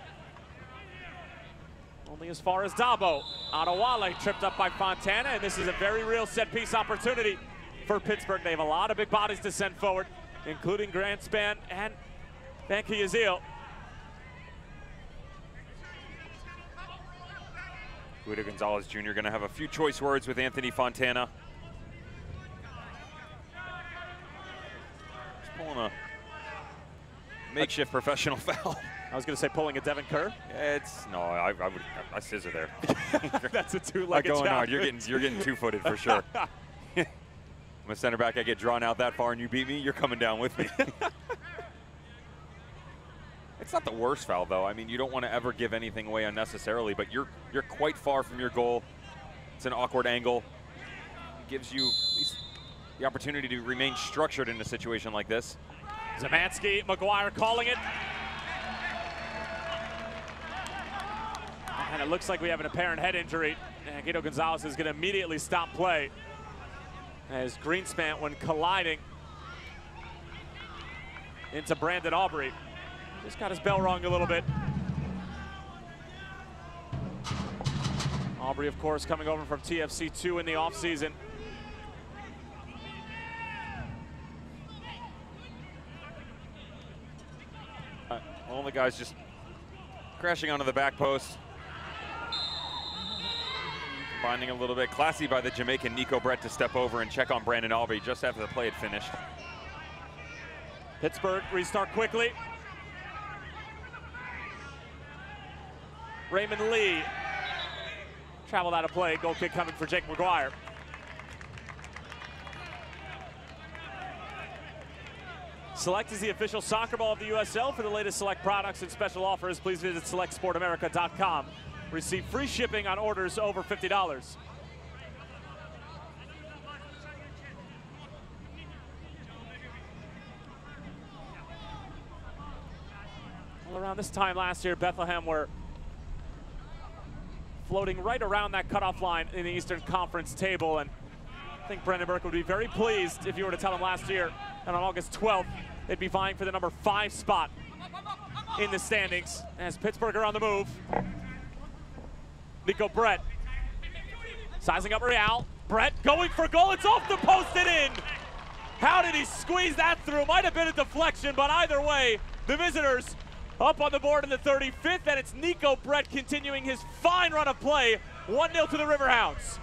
Only as far as Dabo. Adewale tripped up by Fontana, and this is a very real set-piece opportunity for Pittsburgh. They have a lot of big bodies to send forward, including Greenspan and Banky Azil. Guido Gonzalez Jr. going to have a few choice words with Anthony Fontana. Just pulling a makeshift professional foul. I was going to say pulling a Devin Kerr. No, I scissor there. That's a two-legged going job. hard. You're getting two-footed for sure. I'm a center back. I get drawn out that far and you beat me, you're coming down with me. It's not the worst foul, though. I mean, you don't want to ever give anything away unnecessarily, but you're quite far from your goal. It's an awkward angle. It gives you at least the opportunity to remain structured in a situation like this. Zemansky, McGuire calling it. And it looks like we have an apparent head injury. And Guido Gonzalez is going to immediately stop play as Greenspan, when colliding into Brandon Aubrey, just got his bell rung a little bit. Aubrey, of course, coming over from TFC 2 in the offseason. All the guys just crashing onto the back post. Finding a little bit classy by the Jamaican Nico Brett to step over and check on Brandon Aubrey just after the play had finished. Pittsburgh restart quickly. Raymond Lee traveled out of play. Goal kick coming for Jake McGuire. Select is the official soccer ball of the USL. For the latest Select products and special offers, please visit selectsportamerica.com. Receive free shipping on orders over $50. Well, around this time last year, Bethlehem were floating right around that cutoff line in the Eastern Conference table, and I think Brendan Burke would be very pleased if you were to tell him last year that on August 12th, they'd be vying for the number 5 spot in the standings. As Pittsburgh are on the move, Nico Brett sizing up Real. Brett going for goal. It's off the post and in. How did he squeeze that through? Might have been a deflection, but either way, the visitors up on the board in the 35th, and it's Nico Brett continuing his fine run of play. 1-0 to the Riverhounds.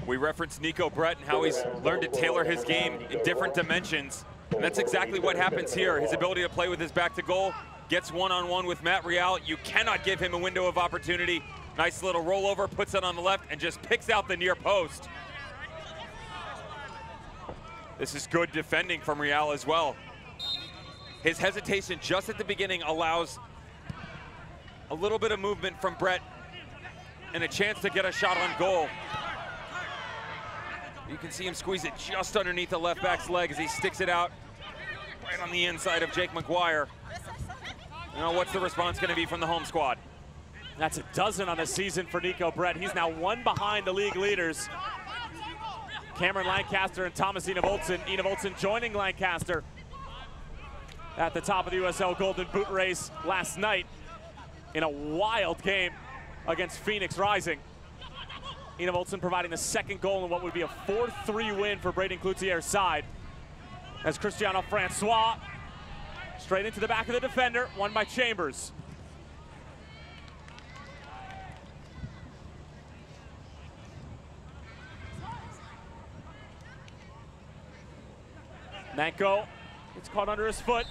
We referenced Nico Brett and how he's learned to tailor his game in different dimensions. And that's exactly what happens here. His ability to play with his back to goal, gets one-on-one with Matt Real. You cannot give him a window of opportunity. Nice little rollover, puts it on the left, and just picks out the near post. This is good defending from Real as well. His hesitation just at the beginning allows a little bit of movement from Brett and a chance to get a shot on goal. You can see him squeeze it just underneath the left back's leg as he sticks it out right on the inside of Jake McGuire. Now, what's the response going to be from the home squad? That's a dozen on the season for Nico Brett. He's now one behind the league leaders, Cameron Lancaster and Thomas Enevoldsen. Enevoldsen joining Lancaster at the top of the USL Golden Boot race last night in a wild game against Phoenix Rising. Enevoldsen providing the second goal in what would be a 4-3 win for Braden Cloutier's side. As Cristiano Francois straight into the back of the defender, won by Chambers. Nanko, it's caught under his foot.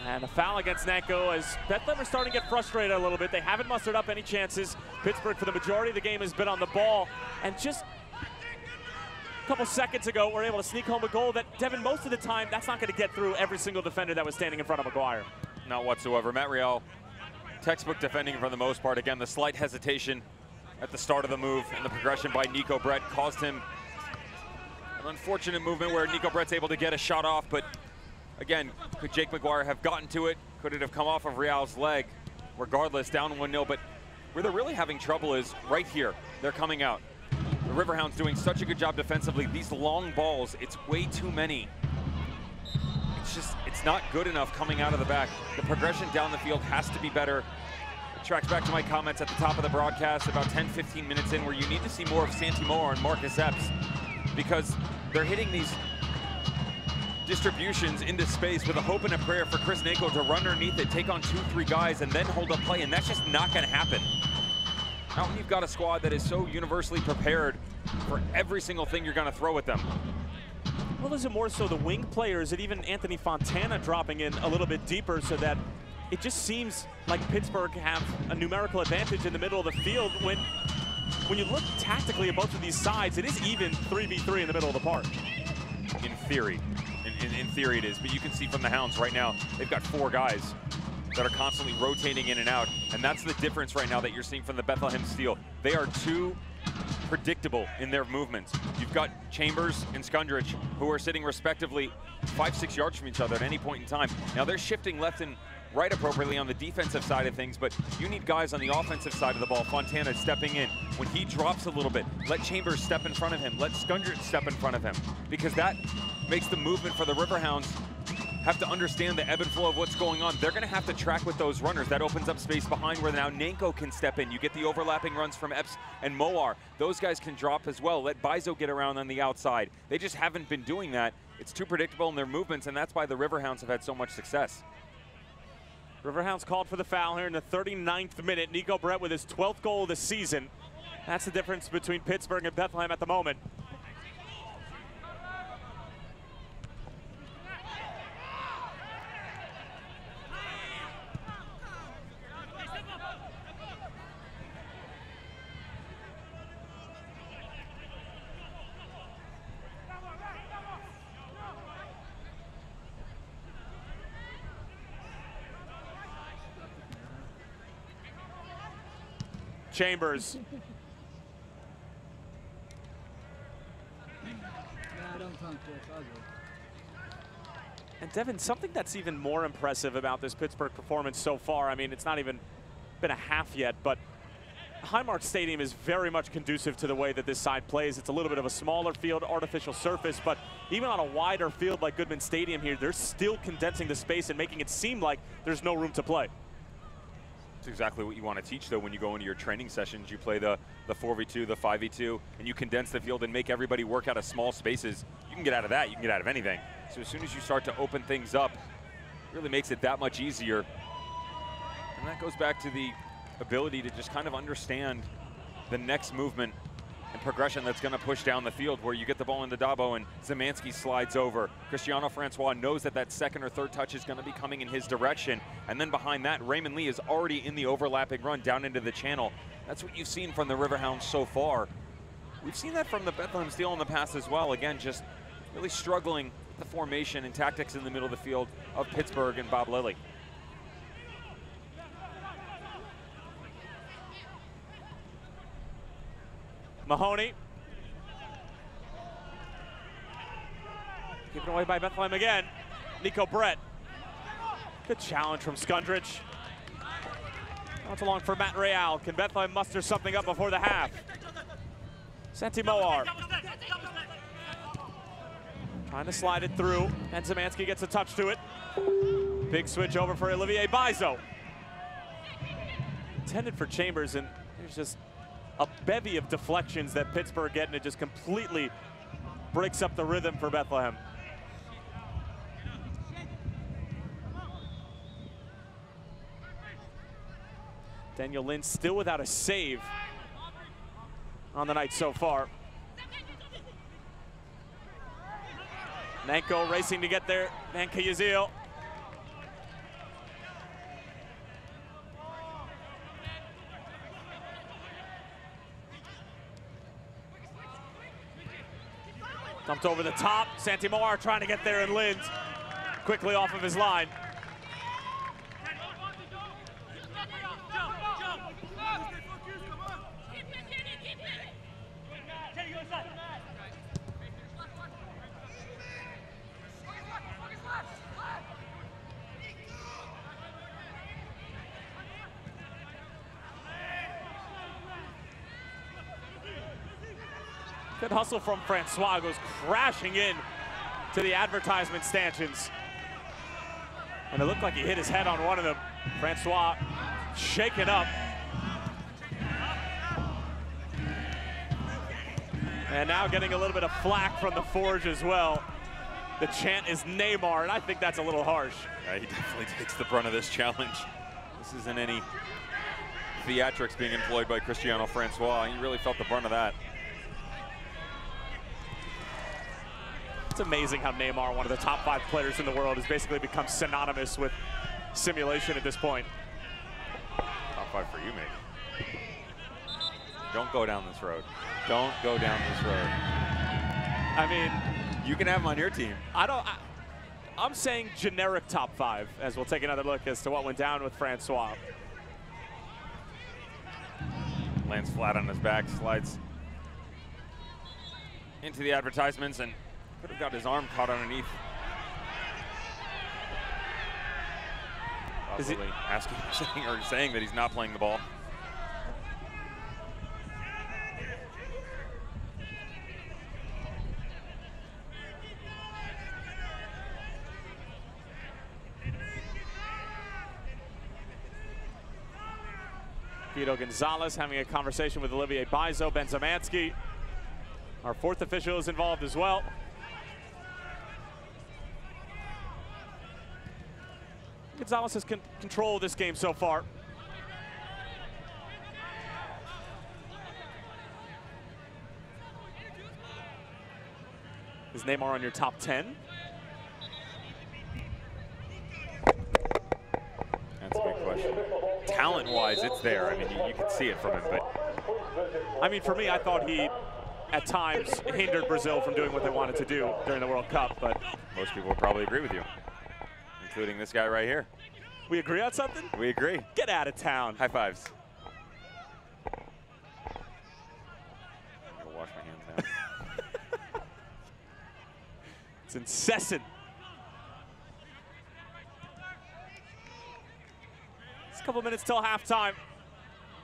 And a foul against Nanko as Bethlehem are starting to get frustrated a little bit. They haven't mustered up any chances. Pittsburgh, for the majority of the game, has been on the ball. And just a couple seconds ago, we're able to sneak home a goal that, Devin, most of the time, that's not going to get through every single defender that was standing in front of McGuire. Not whatsoever. Matt Real, textbook defending for the most part. Again, the slight hesitation at the start of the move and the progression by Nico Brett caused him an unfortunate movement where Nico Brett's able to get a shot off, but again, could Jake McGuire have gotten to it? Could it have come off of Real's leg? Regardless, down 1-0, but where they're really having trouble is right here. They're coming out. The Riverhounds doing such a good job defensively. These long balls, it's way too many. It's not good enough coming out of the back. The progression down the field has to be better. It tracks back to my comments at the top of the broadcast about 10-15 minutes in, where you need to see more of Santi Moar and Marcus Epps, because they're hitting these distributions into space with a hope and a prayer for Chris Nako to run underneath it, take on 2-3 guys, and then hold up play, and that's just not going to happen. Not when you've got a squad that is so universally prepared for every single thing you're going to throw at them. Well, is it more so the wing players and even Anthony Fontana dropping in a little bit deeper, so that it just seems like Pittsburgh have a numerical advantage in the middle of the field when you look tactically at both of these sides, it is even 3v3 in the middle of the park. In theory. In theory it is, but you can see from the Hounds right now, they've got 4 guys that are constantly rotating in and out, and that's the difference right now that you're seeing from the Bethlehem Steel. They are too predictable in their movements. You've got Chambers and Skundrich, who are sitting respectively 5-6 yards from each other at any point in time. Now they're shifting left and right appropriately on the defensive side of things, but you need guys on the offensive side of the ball. Fontana stepping in. When he drops a little bit, let Chambers step in front of him. Let Skundrich step in front of him, because that makes the movement for the Riverhounds have to understand the ebb and flow of what's going on. They're going to have to track with those runners. That opens up space behind where now Nako can step in. You get the overlapping runs from Epps and Moar. Those guys can drop as well. Let Bizo get around on the outside. They just haven't been doing that. It's too predictable in their movements, and that's why the Riverhounds have had so much success. Riverhounds called for the foul here in the 39th minute. Nico Brett with his 12th goal of the season. That's the difference between Pittsburgh and Bethlehem at the moment. Chambers. And Devin, something that's even more impressive about this Pittsburgh performance so far, I mean, it's not even been a half yet, but Highmark Stadium is very much conducive to the way that this side plays. It's a little bit of a smaller field, artificial surface, but even on a wider field like Goodman Stadium here, they're still condensing the space and making it seem like there's no room to play. It's exactly what you want to teach, though, when you go into your training sessions. You play the 4v2, the 5v2, and you condense the field and make everybody work out of small spaces. You can get out of that. You can get out of anything. So as soon as you start to open things up, it really makes it that much easier. And that goes back to the ability to just kind of understand the next movement and progression that's going to push down the field, where you get the ball into Dabo and Zemanski slides over. Cristiano Francois knows that that second or third touch is going to be coming in his direction. And then behind that, Raymond Lee is already in the overlapping run down into the channel. That's what you've seen from the Riverhounds so far. We've seen that from the Bethlehem Steel in the past as well. Again, just really struggling with the formation and tactics in the middle of the field of Pittsburgh and Bob Lilly. Mahoney. Given away by Bethlehem again. Nico Brett. Good challenge from Skundrich. Now it's along for Matt Real. Can Bethlehem muster something up before the half? Santi Moar. Trying to slide it through, and Zemanski gets a touch to it. Big switch over for Olivier Bizo. Intended for Chambers, and there's just a bevy of deflections that Pittsburgh get, and it just completely breaks up the rhythm for Bethlehem. Daniel Lynn still without a save on the night so far. Nanko racing to get there, Nanka Yazil. Dumped over the top. Santi Moar trying to get there, and Lind quickly off of his line. Good hustle from Francois, goes crashing in to the advertisement stanchions. And it looked like he hit his head on one of them. Francois shaken up. And now getting a little bit of flack from the Forge as well. The chant is Neymar, and I think that's a little harsh. Yeah, he definitely takes the brunt of this challenge. This isn't any theatrics being employed by Cristiano Francois. He really felt the brunt of that. It's amazing how Neymar, one of the top 5 players in the world, has basically become synonymous with simulation at this point. Top 5 for you, mate. Don't go down this road. Don't go down this road. I mean, you can have him on your team. I'm saying generic top 5, as we'll take another look as to what went down with Francois. Lands flat on his back, slides into the advertisements, and could have got his arm caught underneath. Possibly asking or saying that he's not playing the ball. Guido Gonzalez having a conversation with Olivier Bizo. Ben Zamansky, our 4th official, is involved as well. Gonzalez has control of this game so far. Is Neymar on your top 10? That's a good question. Talent-wise, it's there. I mean, you can see it from him, but I mean, for me, I thought he, at times, hindered Brazil from doing what they wanted to do during the World Cup, but most people would probably agree with you, including this guy right here. We agree on something? We agree. Get out of town. High fives. I'm gonna wash my hands now. It's incessant. It's a couple minutes till halftime.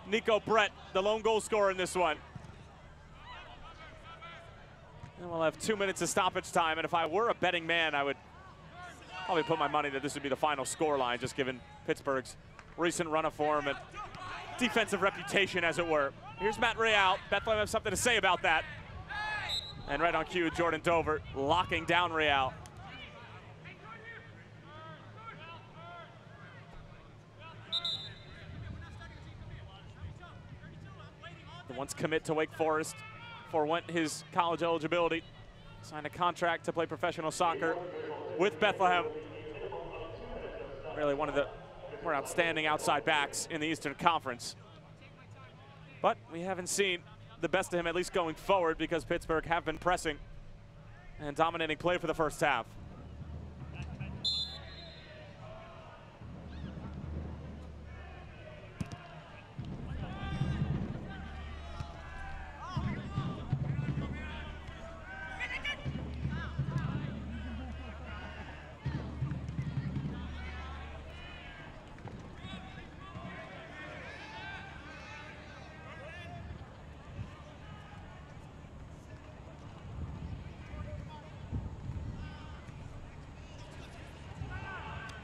Nico Brett, the lone goal scorer in this one. And we'll have 2 minutes of stoppage time, and if I were a betting man, I would probably put my money that this would be the final score line, just given Pittsburgh's recent run of form and defensive reputation, as it were. Here's Matt Real. Bethlehem have something to say about that. And right on cue, Jordan Dover locking down Real. The once commit to Wake Forest forwent his college eligibility. Signed a contract to play professional soccer with Bethlehem. Really one of the more outstanding outside backs in the Eastern Conference. But we haven't seen the best of him, at least going forward, because Pittsburgh have been pressing and dominating play for the first half.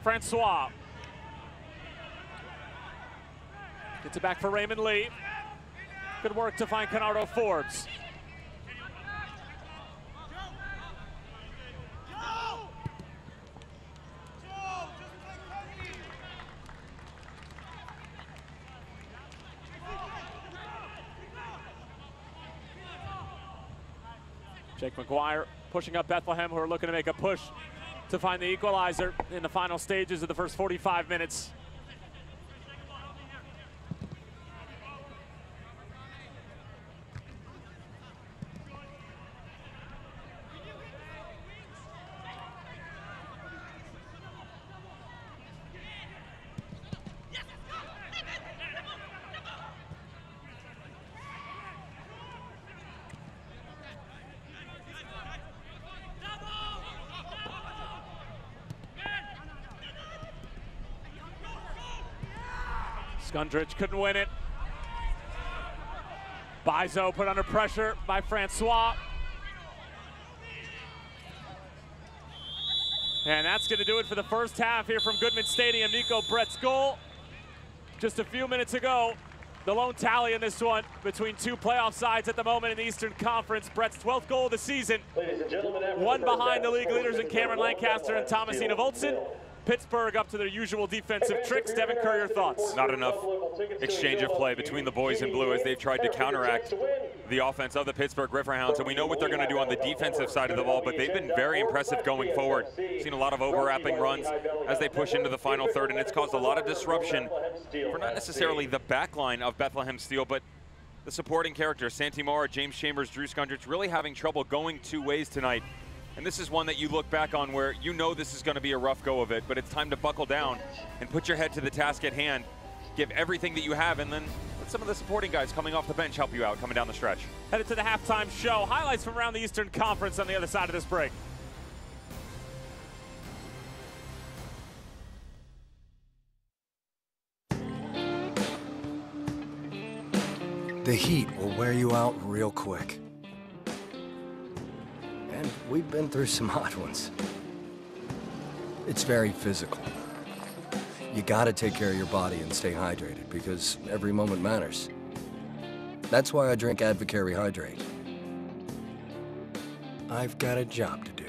Francois gets it back for Raymond Lee. Good work to find Canardo Forbes. Jake McGuire pushing up Bethlehem, who are looking to make a push to find the equalizer in the final stages of the first 45 minutes. Skundrich couldn't win it. Bizo put under pressure by Francois. And that's going to do it for the first half here from Goodman Stadium. Nico Brett's goal just a few minutes ago. The lone tally in this one between two playoff sides at the moment in the Eastern Conference. Brett's 12th goal of the season. One behind the league leaders in Cameron Lancaster and Thomasina Voltson. Pittsburgh up to their usual defensive tricks. Devin Kerr, your thoughts? Not enough exchange of play between the boys in blue as they've tried to counteract the offense of the Pittsburgh Riverhounds. And we know what they're going to do on the defensive side of the ball, but they've been very impressive going forward. Seen a lot of overlapping runs as they push into the final third, and it's caused a lot of disruption for not necessarily the back line of Bethlehem Steel, but the supporting characters, Santi Mora, James Chambers, Drew Skundrich, really having trouble going two ways tonight. And this is one that you look back on where you know this is going to be a rough go of it, but it's time to buckle down and put your head to the task at hand. Give everything that you have, and then let some of the supporting guys coming off the bench help you out coming down the stretch. Headed to the halftime show. Highlights from around the Eastern Conference on the other side of this break. The heat will wear you out real quick. And we've been through some hot ones. It's very physical. You gotta take care of your body and stay hydrated because every moment matters. That's why I drink Advocare Hydrate. I've got a job to do.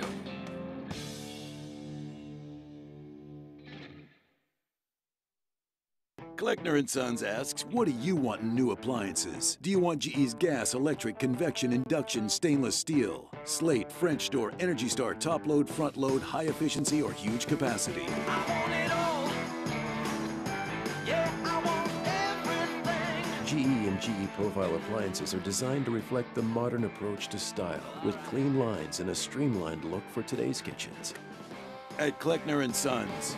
Kleckner & Sons asks, what do you want in new appliances? Do you want GE's gas, electric, convection, induction, stainless steel, slate, French door, Energy Star, top load, front load, high efficiency, or huge capacity? I want it all. Yeah, I want everything. GE and GE Profile appliances are designed to reflect the modern approach to style, with clean lines and a streamlined look for today's kitchens. At Kleckner & Sons.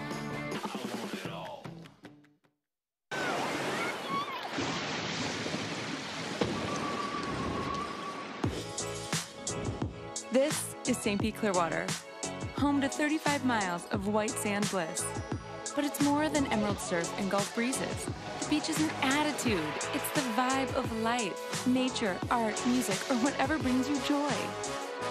This is St. Pete Clearwater, home to 35 miles of white sand bliss. But it's more than emerald surf and Gulf breezes. The beach is an attitude. It's the vibe of life, nature, art, music, or whatever brings you joy.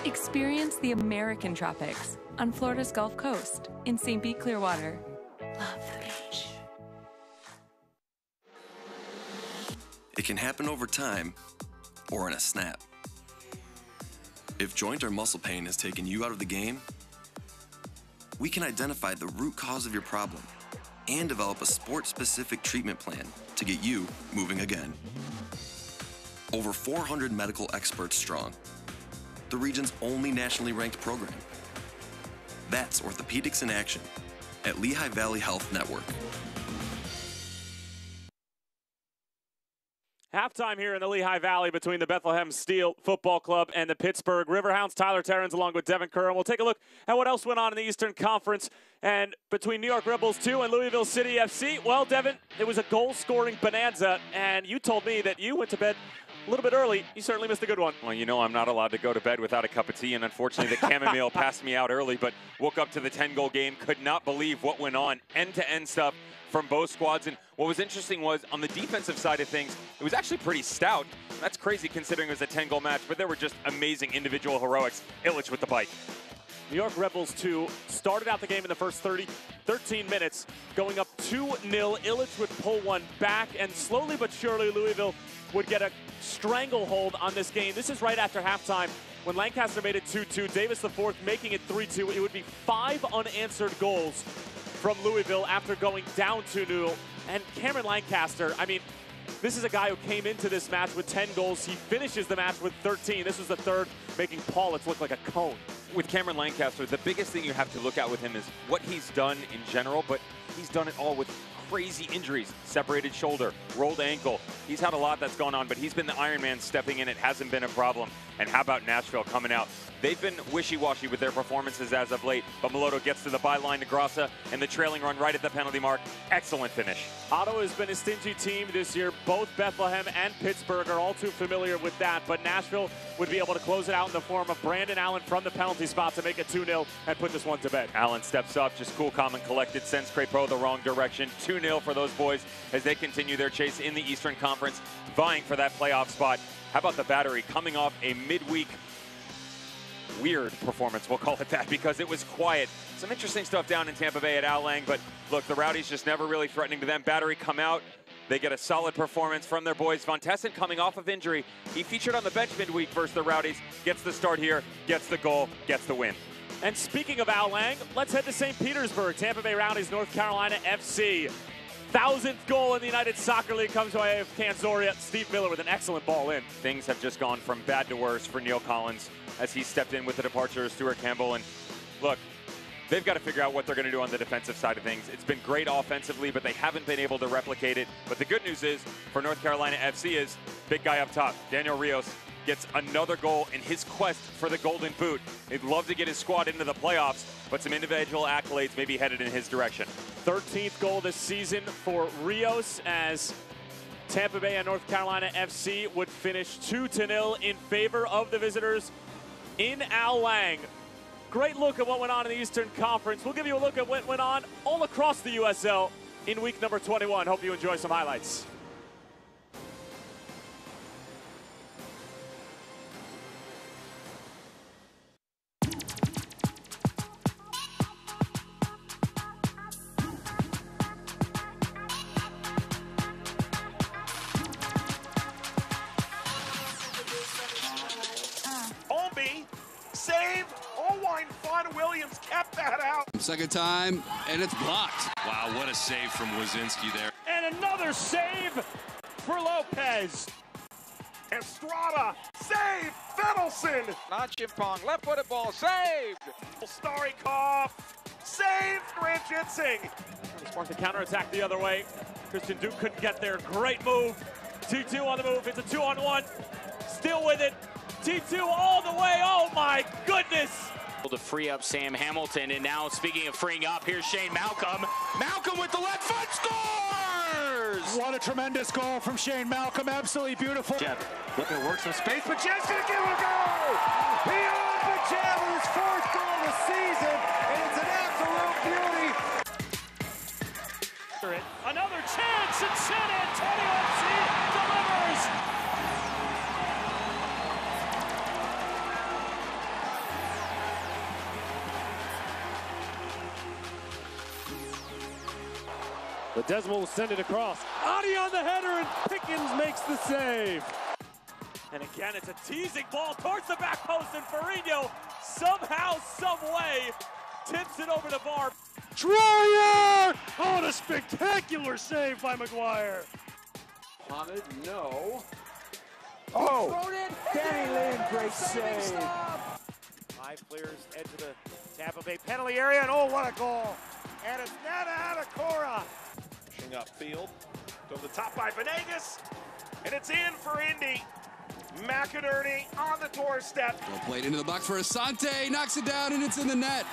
Experience the American tropics on Florida's Gulf Coast in St. Pete Clearwater. Love the beach. It can happen over time or in a snap. If joint or muscle pain has taken you out of the game, we can identify the root cause of your problem and develop a sport-specific treatment plan to get you moving again. Over 400 medical experts strong, the region's only nationally ranked program. That's Orthopedics in Action at Lehigh Valley Health Network. Halftime here in the Lehigh Valley between the Bethlehem Steel Football Club and the Pittsburgh Riverhounds. Tyler Terrens along with Devin Kerr. And we'll take a look at what else went on in the Eastern Conference and between New York Rebels 2 and Louisville City FC. Well, Devin, it was a goal-scoring bonanza, and you told me that you went to bed a little bit early. You certainly missed a good one. Well, you know I'm not allowed to go to bed without a cup of tea, and unfortunately the chamomile passed me out early, but woke up to the 10-goal game, could not believe what went on. End-to-end stuff from both squads. And what was interesting was on the defensive side of things, it was actually pretty stout. That's crazy considering it was a 10-goal match, but there were just amazing individual heroics. Illich with the bike. New York Rebels 2 started out the game in the first 13 minutes, going up 2-0. Illich would pull one back, and slowly but surely Louisville would get a stranglehold on this game. This is right after halftime when Lancaster made it 2-2. Davis IV making it 3-2. It would be 5 unanswered goals from Louisville after going down 2-0. And Cameron Lancaster, I mean, this is a guy who came into this match with 10 goals. He finishes the match with 13. This was the third, making Paulitz look like a cone. With Cameron Lancaster, the biggest thing you have to look at with him is what he's done in general, but he's done it all with crazy injuries. Separated shoulder, rolled ankle. He's had a lot that's gone on, but he's been the Iron Man stepping in. It hasn't been a problem. And how about Nashville coming out? They've been wishy-washy with their performances as of late, but Melotto gets to the byline to Grassa, and the trailing run right at the penalty mark. Excellent finish. Ottawa has been a stingy team this year. Both Bethlehem and Pittsburgh are all too familiar with that, but Nashville would be able to close it out in the form of Brandon Allen from the penalty spot to make it 2-0 and put this one to bed. Allen steps up, just cool, calm, and collected, sends Crépeau the wrong direction. 2-0 for those boys as they continue their chase in the Eastern Conference, vying for that playoff spot. How about the Battery coming off a midweek weird performance, we'll call it that, because it was quiet. Some interesting stuff down in Tampa Bay at Al Lang, but look, the Rowdies just never really threatening to them. Battery come out. They get a solid performance from their boys. Von Tessen coming off of injury. He featured on the bench midweek versus the Rowdies. Gets the start here, gets the goal, gets the win. And speaking of Al Lang, let's head to St. Petersburg. Tampa Bay Rowdies, North Carolina FC. 1,000th goal in the United Soccer League comes away of Kanzoria. Steve Miller with an excellent ball in. Things have just gone from bad to worse for Neil Collins as he stepped in with the departure of Stuart Campbell. And look, they've got to figure out what they're going to do on the defensive side of things. It's been great offensively, but they haven't been able to replicate it. But the good news is for North Carolina FC is big guy up top, Daniel Rios, gets another goal in his quest for the Golden Boot. They'd love to get his squad into the playoffs, but some individual accolades may be headed in his direction. 13th goal this season for Rios as Tampa Bay and North Carolina FC would finish 2-0 in favor of the visitors in Al Lang. Great look at what went on in the Eastern Conference. We'll give you a look at what went on all across the USL in week number 21. Hope you enjoy some highlights. Save! Owain Fawn Williams kept that out. Second time, and it's blocked. Wow, what a save from Wazinski there. And another save for Lopez. Estrada, save! Fettelson! Not Chimpong, left-footed ball, saved! Starikov, save! Ranjitsing. Spark the counterattack the other way. Christian Duke couldn't get there. Great move. 2-2 on the move. It's a 2-on-1. Still with it. T2 all the way, oh my goodness! To free up Sam Hamilton, and now speaking of freeing up, here's Shane Malcolm. Malcolm with the left foot scores! What a tremendous goal from Shane Malcolm, absolutely beautiful. Jeb looking to work some space, but Jeb's gonna give it a go! Beyond the Jeb with his fourth goal of the season, and it's an absolute beauty! Another chance, and San Antonio FC delivers! The Desmond will send it across. Adi on the header, and Pickens makes the save. And again, it's a teasing ball towards the back post, and Ferrigno somehow, some way, tips it over the bar. Troyer! Oh, a spectacular save by McGuire. Mohamed, no. Oh! Danny Lynn, great save. Five players edge of the Tampa Bay penalty area, and oh, what a goal! And it's Nana Adekora. Pushing upfield, to the top by Venegas, and it's in for Indy. McInerney on the doorstep. Well played into the box for Asante, knocks it down, and it's in the net.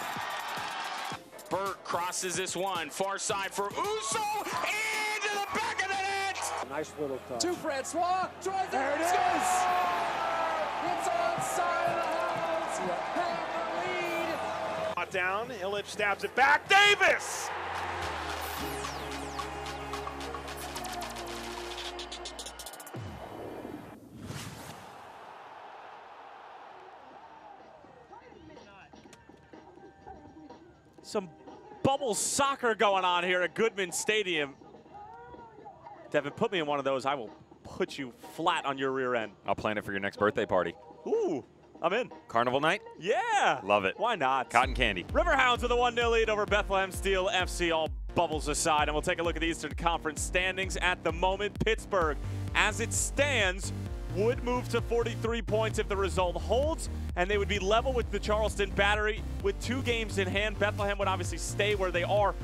Burt crosses this one, far side for Uso, into the back of the net! Nice little touch. To Francois, drive there it is! It's onside of the house, have the lead! Not down, Illich stabs it back, Davis! Some bubble soccer going on here at Goodman Stadium. Devin, put me in one of those. I will put you flat on your rear end. I'll plan it for your next birthday party. Ooh, I'm in. Carnival night? Yeah. Love it. Why not? Cotton candy. Riverhounds with a 1-0 lead over Bethlehem Steel FC, all bubbles aside. And we'll take a look at the Eastern Conference standings at the moment. Pittsburgh, as it stands, would move to 43 points if the result holds, and they would be level with the Charleston Battery with 2 games in hand. Bethlehem would obviously stay where they are.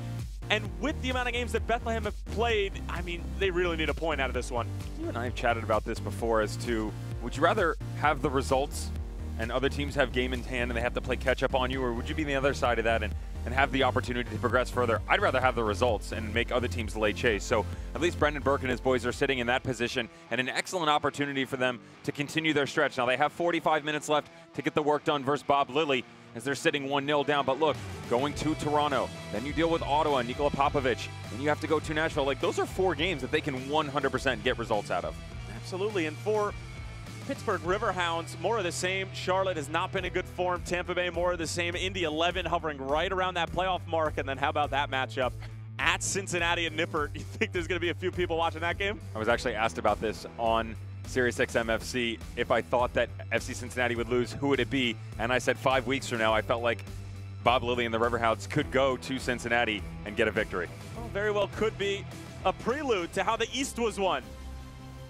And with the amount of games that Bethlehem have played, I mean, they really need a point out of this one. You and I have chatted about this before as to, would you rather have the results and other teams have game in hand and they have to play catch up on you, or would you be on the other side of that and have the opportunity to progress further? I'd rather have the results and make other teams lay chase. So at least Brendan Burke and his boys are sitting in that position, and an excellent opportunity for them to continue their stretch. Now they have 45 minutes left to get the work done versus Bob Lilly as they're sitting 1-0 down. But look, going to Toronto, then you deal with Ottawa, Nikola Popovic, and you have to go to Nashville. Like, those are 4 games that they can 100% get results out of. Absolutely, and for Pittsburgh Riverhounds, more of the same. Charlotte has not been in good form. Tampa Bay, more of the same. Indy 11 hovering right around that playoff mark. And then how about that matchup at Cincinnati and Nippert? You think there's going to be a few people watching that game? I was actually asked about this on SiriusXM FC. If I thought that FC Cincinnati would lose, who would it be? And I said 5 weeks from now, I felt like Bob Lilly and the Riverhounds could go to Cincinnati and get a victory. Well, very well could be a prelude to how the East was won.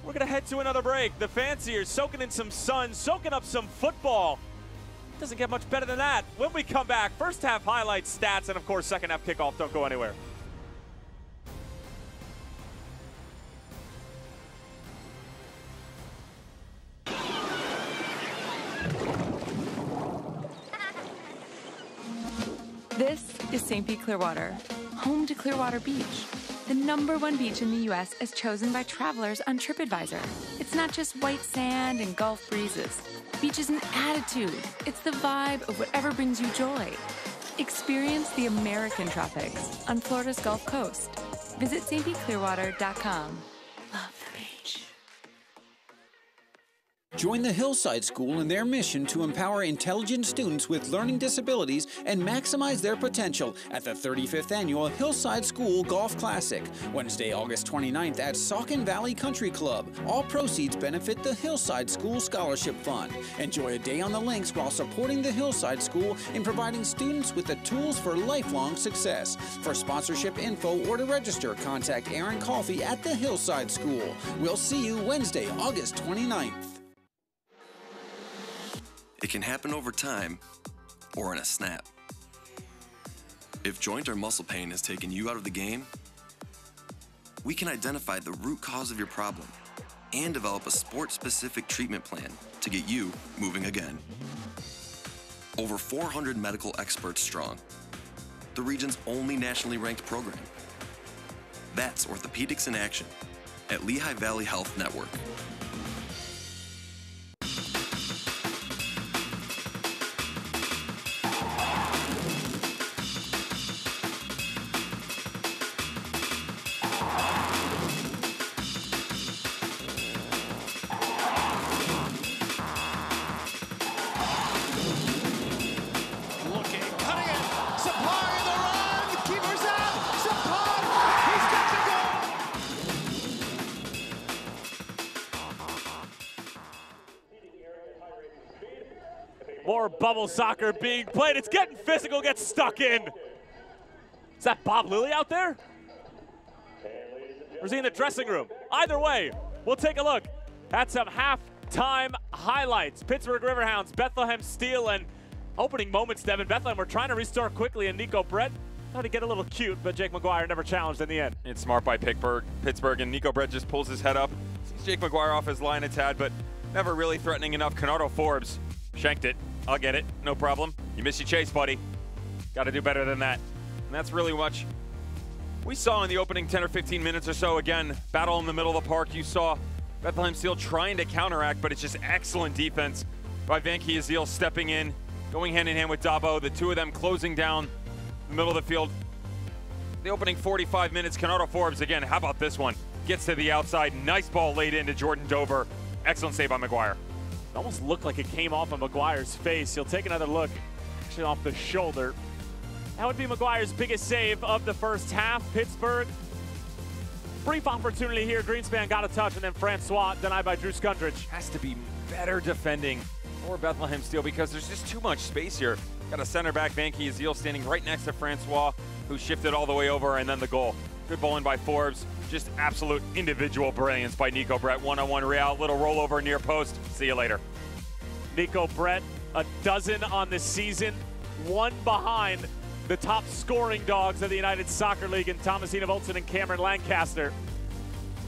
We're going to head to another break. The fanciers soaking in some sun, soaking up some football. Doesn't get much better than that. When we come back, first half highlights, stats, and of course, second half kickoff. Don't go anywhere. This is St. Pete Clearwater, home to Clearwater Beach, the #1 beach in the U.S. as chosen by travelers on TripAdvisor. It's not just white sand and Gulf breezes. Beach is an attitude. It's the vibe of whatever brings you joy. Experience the American tropics on Florida's Gulf Coast. Visit stpclearwater.com. Love the beach. Join the Hillside School in their mission to empower intelligent students with learning disabilities and maximize their potential at the 35th Annual Hillside School Golf Classic, Wednesday, August 29th at Saucon Valley Country Club. All proceeds benefit the Hillside School Scholarship Fund. Enjoy a day on the links while supporting the Hillside School in providing students with the tools for lifelong success. For sponsorship info or to register, contact Aaron Coffey at the Hillside School. We'll see you Wednesday, August 29th. It can happen over time or in a snap. If joint or muscle pain has taken you out of the game, we can identify the root cause of your problem and develop a sport-specific treatment plan to get you moving again. Over 400 medical experts strong, the region's only nationally ranked program. That's Orthopedics in Action at Lehigh Valley Health Network. More bubble soccer being played. It's getting physical, gets stuck in. Is that Bob Lilly out there? Or is he in the dressing room? Either way, we'll take a look at some halftime highlights. Pittsburgh Riverhounds, Bethlehem Steel, and opening moments, Devin. Bethlehem, we're trying to restart quickly, and Nico Brett thought he'd get a little cute, but Jake McGuire never challenged in the end. It's smart by Pittsburgh, and Nico Brett just pulls his head up. Sees Jake McGuire off his line a tad, but never really threatening enough. Canardo Forbes shanked it. I'll get it, no problem. You missed your chase, buddy. Got to do better than that. And that's really much we saw in the opening 10 or 15 minutes or so. Again, battle in the middle of the park. You saw Bethlehem Steel trying to counteract, but it's just excellent defense by Van Kiazil stepping in, going hand in hand with Dabo, the two of them closing down the middle of the field. The opening 45 minutes, Canardo Forbes, again, how about this one? Gets to the outside, nice ball laid into Jordan Dover. Excellent save by McGuire. It almost looked like it came off of McGuire's face. He'll take another look, actually off the shoulder. That would be McGuire's biggest save of the first half. Pittsburgh, brief opportunity here. Greenspan got a touch, and then Francois denied by Drew Skundrich. Has to be better defending for Bethlehem Steel because there's just too much space here. Got a center back, Van Kiazil, standing right next to Francois, who shifted all the way over, and then the goal. Good bowling by Forbes. Just absolute individual brilliance by Nico Brett. One-on-one Real, little rollover near post. See you later. Nico Brett, a dozen on the season, one behind the top scoring dogs of the United Soccer League in Thomasina Volson and Cameron Lancaster.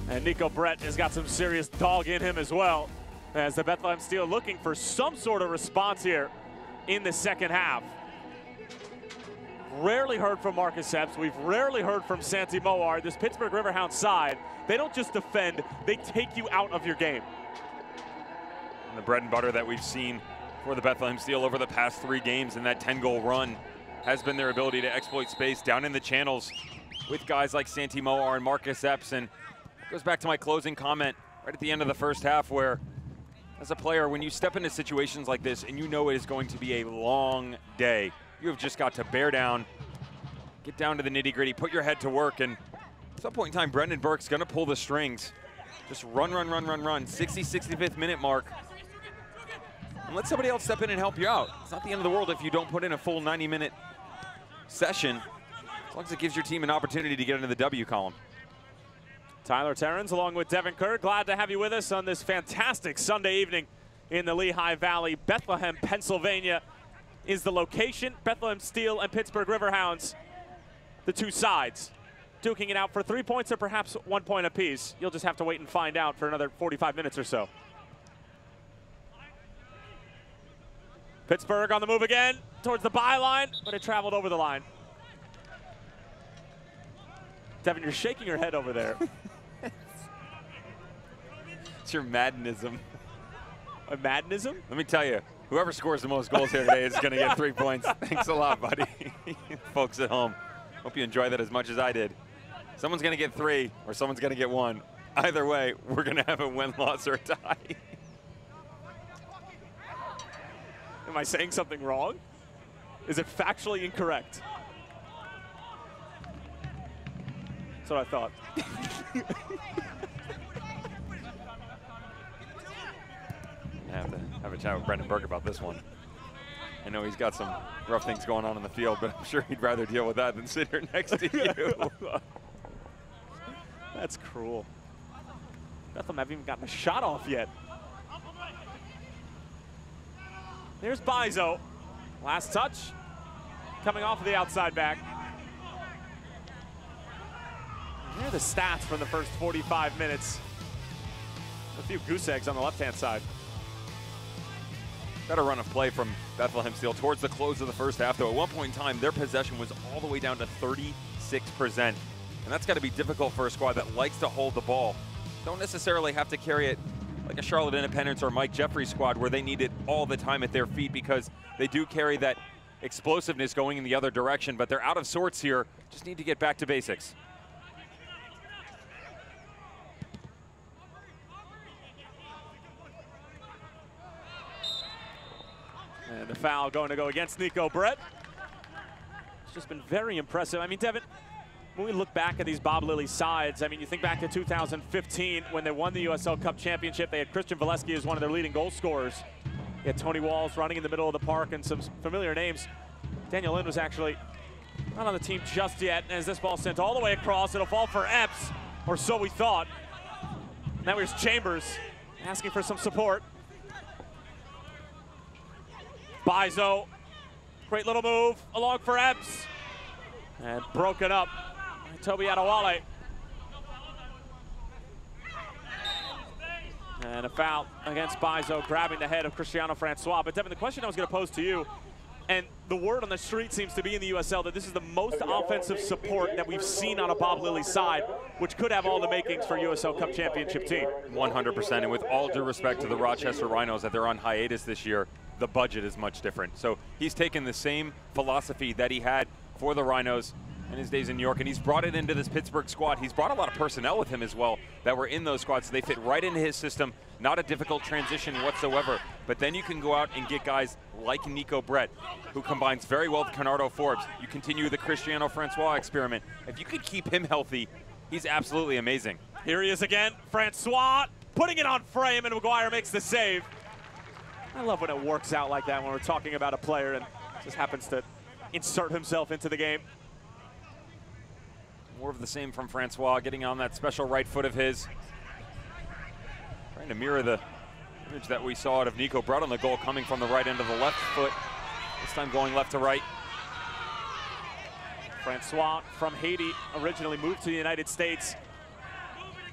And Nico Brett has got some serious dog in him as well, as the Bethlehem Steel looking for some sort of response here in the second half. Rarely heard from Marcus Epps. We've rarely heard from Santi Moar. This Pittsburgh Riverhounds side, they don't just defend, they take you out of your game. And the bread and butter that we've seen for the Bethlehem Steel over the past 3 games in that 10-goal run has been their ability to exploit space down in the channels with guys like Santi Moar and Marcus Epps. And it goes back to my closing comment right at the end of the first half where as a player, when you step into situations like this and you know it is going to be a long day, you have just got to bear down, get down to the nitty-gritty, put your head to work, and at some point in time, Brendan Burke's going to pull the strings. Just run, 60, 65th minute mark. And let somebody else step in and help you out. It's not the end of the world if you don't put in a full 90-minute session, as long as it gives your team an opportunity to get into the W column. Tyler Terrens along with Devin Kirk, glad to have you with us on this fantastic Sunday evening in the Lehigh Valley. Bethlehem, Pennsylvania is the location. Bethlehem Steel and Pittsburgh Riverhounds, the two sides, duking it out for 3 points or perhaps 1 point apiece. You'll just have to wait and find out for another 45 minutes or so. Pittsburgh on the move again towards the byline, but it traveled over the line. Devin, you're shaking your head over there. It's your Maddenism. A Maddenism? Let me tell you, whoever scores the most goals here today is going to get 3 points. Thanks a lot, buddy. Folks at home, hope you enjoy that as much as I did. Someone's going to get 3 or someone's going to get 1. Either way, we're going to have a win, loss, or a tie. Am I saying something wrong? Is it factually incorrect? That's what I thought. I have to have a chat with Brendan Burke about this one. I know he's got some rough things going on in the field, but I'm sure he'd rather deal with that than sit here next to you. That's cruel. Bethlehem haven't even gotten a shot off yet. There's Bizo. Last touch. Coming off of the outside back. Here are the stats from the first 45 minutes. A few goose eggs on the left-hand side. Better run of play from Bethlehem Steel towards the close of the first half, though. At one point in time, their possession was all the way down to 36%. And that's got to be difficult for a squad that likes to hold the ball. Don't necessarily have to carry it like a Charlotte Independence or Mike Jeffrey's squad where they need it all the time at their feet, because they do carry that explosiveness going in the other direction, but they're out of sorts here. Just need to get back to basics. And the foul going to go against Nico Brett. It's just been very impressive. I mean, Devin, when we look back at these Bob Lilly sides, I mean, you think back to 2015 when they won the USL Cup Championship. They had Christian Valesky as one of their leading goal scorers. They had Tony Walls running in the middle of the park and some familiar names. Daniel Lynn was actually not on the team just yet. And as this ball sent all the way across, it'll fall for Epps, or so we thought. Now here's Chambers asking for some support. Bizo, great little move along for Epps, and broken up by Toby Adewale. And a foul against Bizo, grabbing the head of Cristiano Francois. But Devin, the question I was going to pose to you, and the word on the street seems to be in the USL that this is the most offensive support that we've seen on a Bob Lilly side, which could have all the makings for USL Cup Championship team. 100%, and with all due respect to the Rochester Rhinos that they're on hiatus this year, the budget is much different. So he's taken the same philosophy that he had for the Rhinos in his days in New York, and he's brought it into this Pittsburgh squad. He's brought a lot of personnel with him as well that were in those squads, so they fit right into his system. Not a difficult transition whatsoever. But then you can go out and get guys like Nico Brett, who combines very well with Bernardo Forbes. You continue the Cristiano Francois experiment. If you could keep him healthy, he's absolutely amazing. Here he is again, Francois putting it on frame, and McGuire makes the save. I love when it works out like that when we're talking about a player and just happens to insert himself into the game. More of the same from Francois, getting on that special right foot of his. Trying to mirror the image that we saw out of Nico Brett on the goal, coming from the right end of the left foot. This time going left to right. Francois from Haiti originally moved to the United States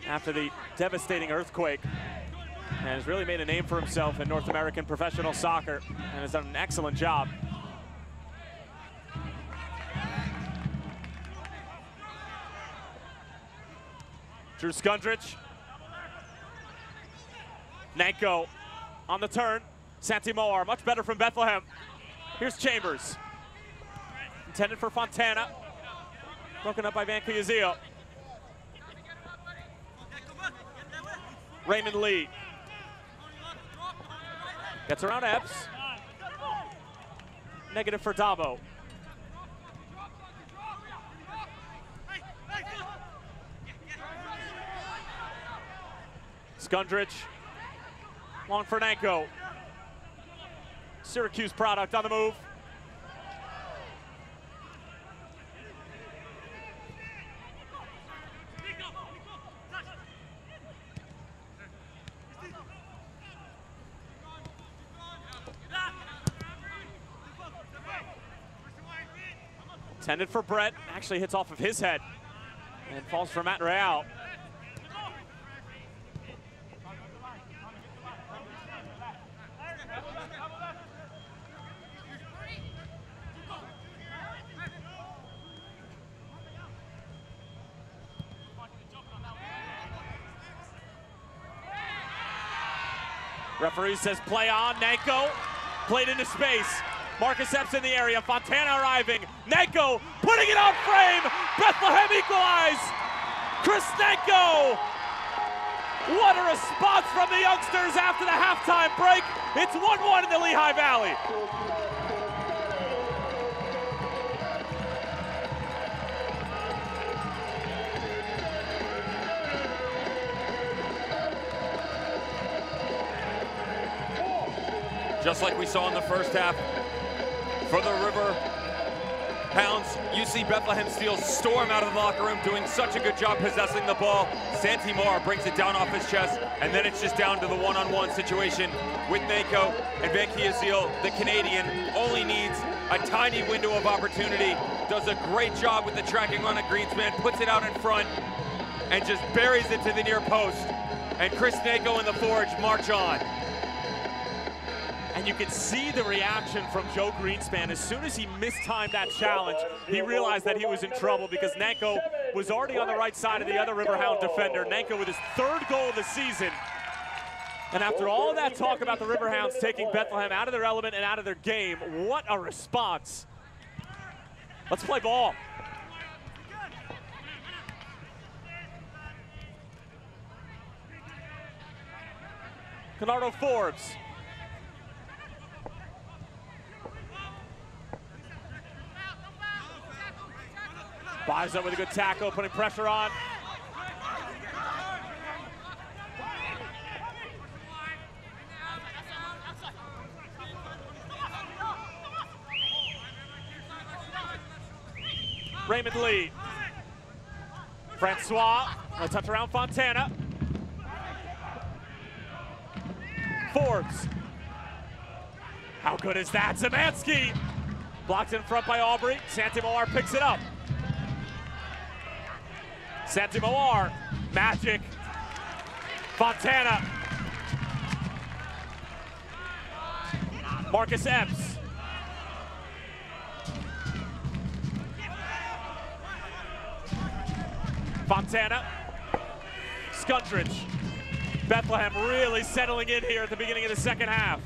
after the devastating earthquake, and has really made a name for himself in North American professional soccer and has done an excellent job. Drew Skundrich. Nanko on the turn. Santi Moar, much better from Bethlehem. Here's Chambers. Intended for Fontana. Broken up by Van Cuyazeo. Raymond Lee. Gets around Epps. Negative for Dabo. Skundrich. Long for Nanko. Syracuse product on the move. Intended for Brett, actually hits off of his head and falls for Matt Real. Referee says play on. Nanko played into space. Marcus Epps in the area. Fontana arriving. Nanko putting it on frame. Bethlehem equalize. Chris Nanko. What a response from the youngsters after the halftime break. It's 1-1 in the Lehigh Valley. Just like we saw in the first half, for the Riverhounds, you see Bethlehem Steel storm out of the locker room, doing such a good job possessing the ball. Santi Moore brings it down off his chest, and then it's just down to the one-on-one situation with Nanko, and Van Kiesel, the Canadian, only needs a tiny window of opportunity, does a great job with the tracking run at Greenspan, puts it out in front, and just buries it to the near post. And Chris Nanko and the Forge march on. And you could see the reaction from Joe Greenspan. As soon as he mistimed that challenge, he realized that he was in trouble because Nanko was already on the right side of the other Riverhound defender. Nanko with his third goal of the season. And after all that talk about the Riverhounds taking Bethlehem out of their element and out of their game, what a response. Let's play ball. Canardo Forbes. Biza with a good tackle, putting pressure on. Raymond Lee. Francois, a touch around Fontana. Forbes. How good is that? Zemansky. Blocked in front by Aubrey. Santi Moar picks it up. Santi Moar, magic. Fontana. Marcus Epps. Fontana. Skundrich. Bethlehem really settling in here at the beginning of the second half.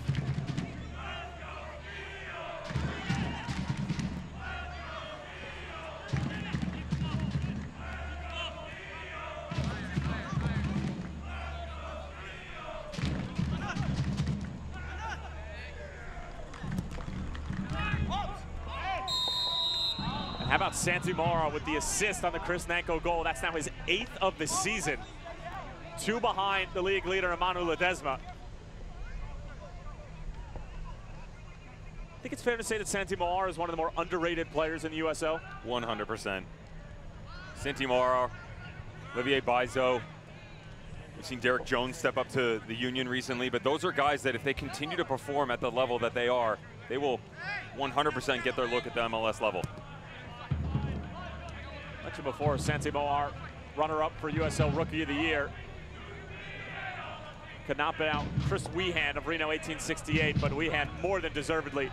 How about Santi Moar with the assist on the Chris Nanko goal? That's now his 8th of the season. 2 behind the league leader, Emmanuel Ledesma. I think it's fair to say that Santi Moar is one of the more underrated players in the USO. 100%. Santi Moar, Olivier Bizo. We've seen Derek Jones step up to the Union recently, but those are guys that if they continue to perform at the level that they are, they will 100% get their look at the MLS level. Mentioned before, Santi Moar, runner-up for USL Rookie of the Year. Could not be out Chris Wehan of Reno 1868, but Wehan more than deservedly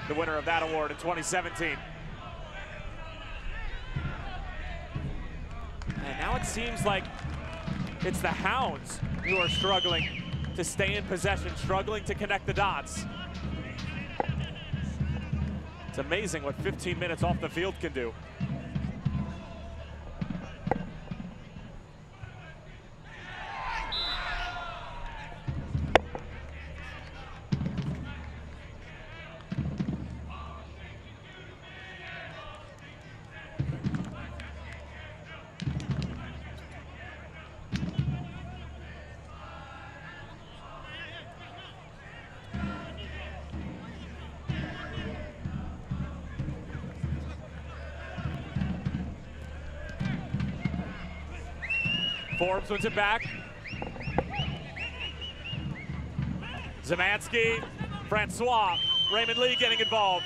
the winner of that award in 2017. And now it seems like it's the Hounds who are struggling to stay in possession, struggling to connect the dots. It's amazing what 15 minutes off the field can do. Forbes wins it back. Zemansky, Francois, Raymond Lee getting involved.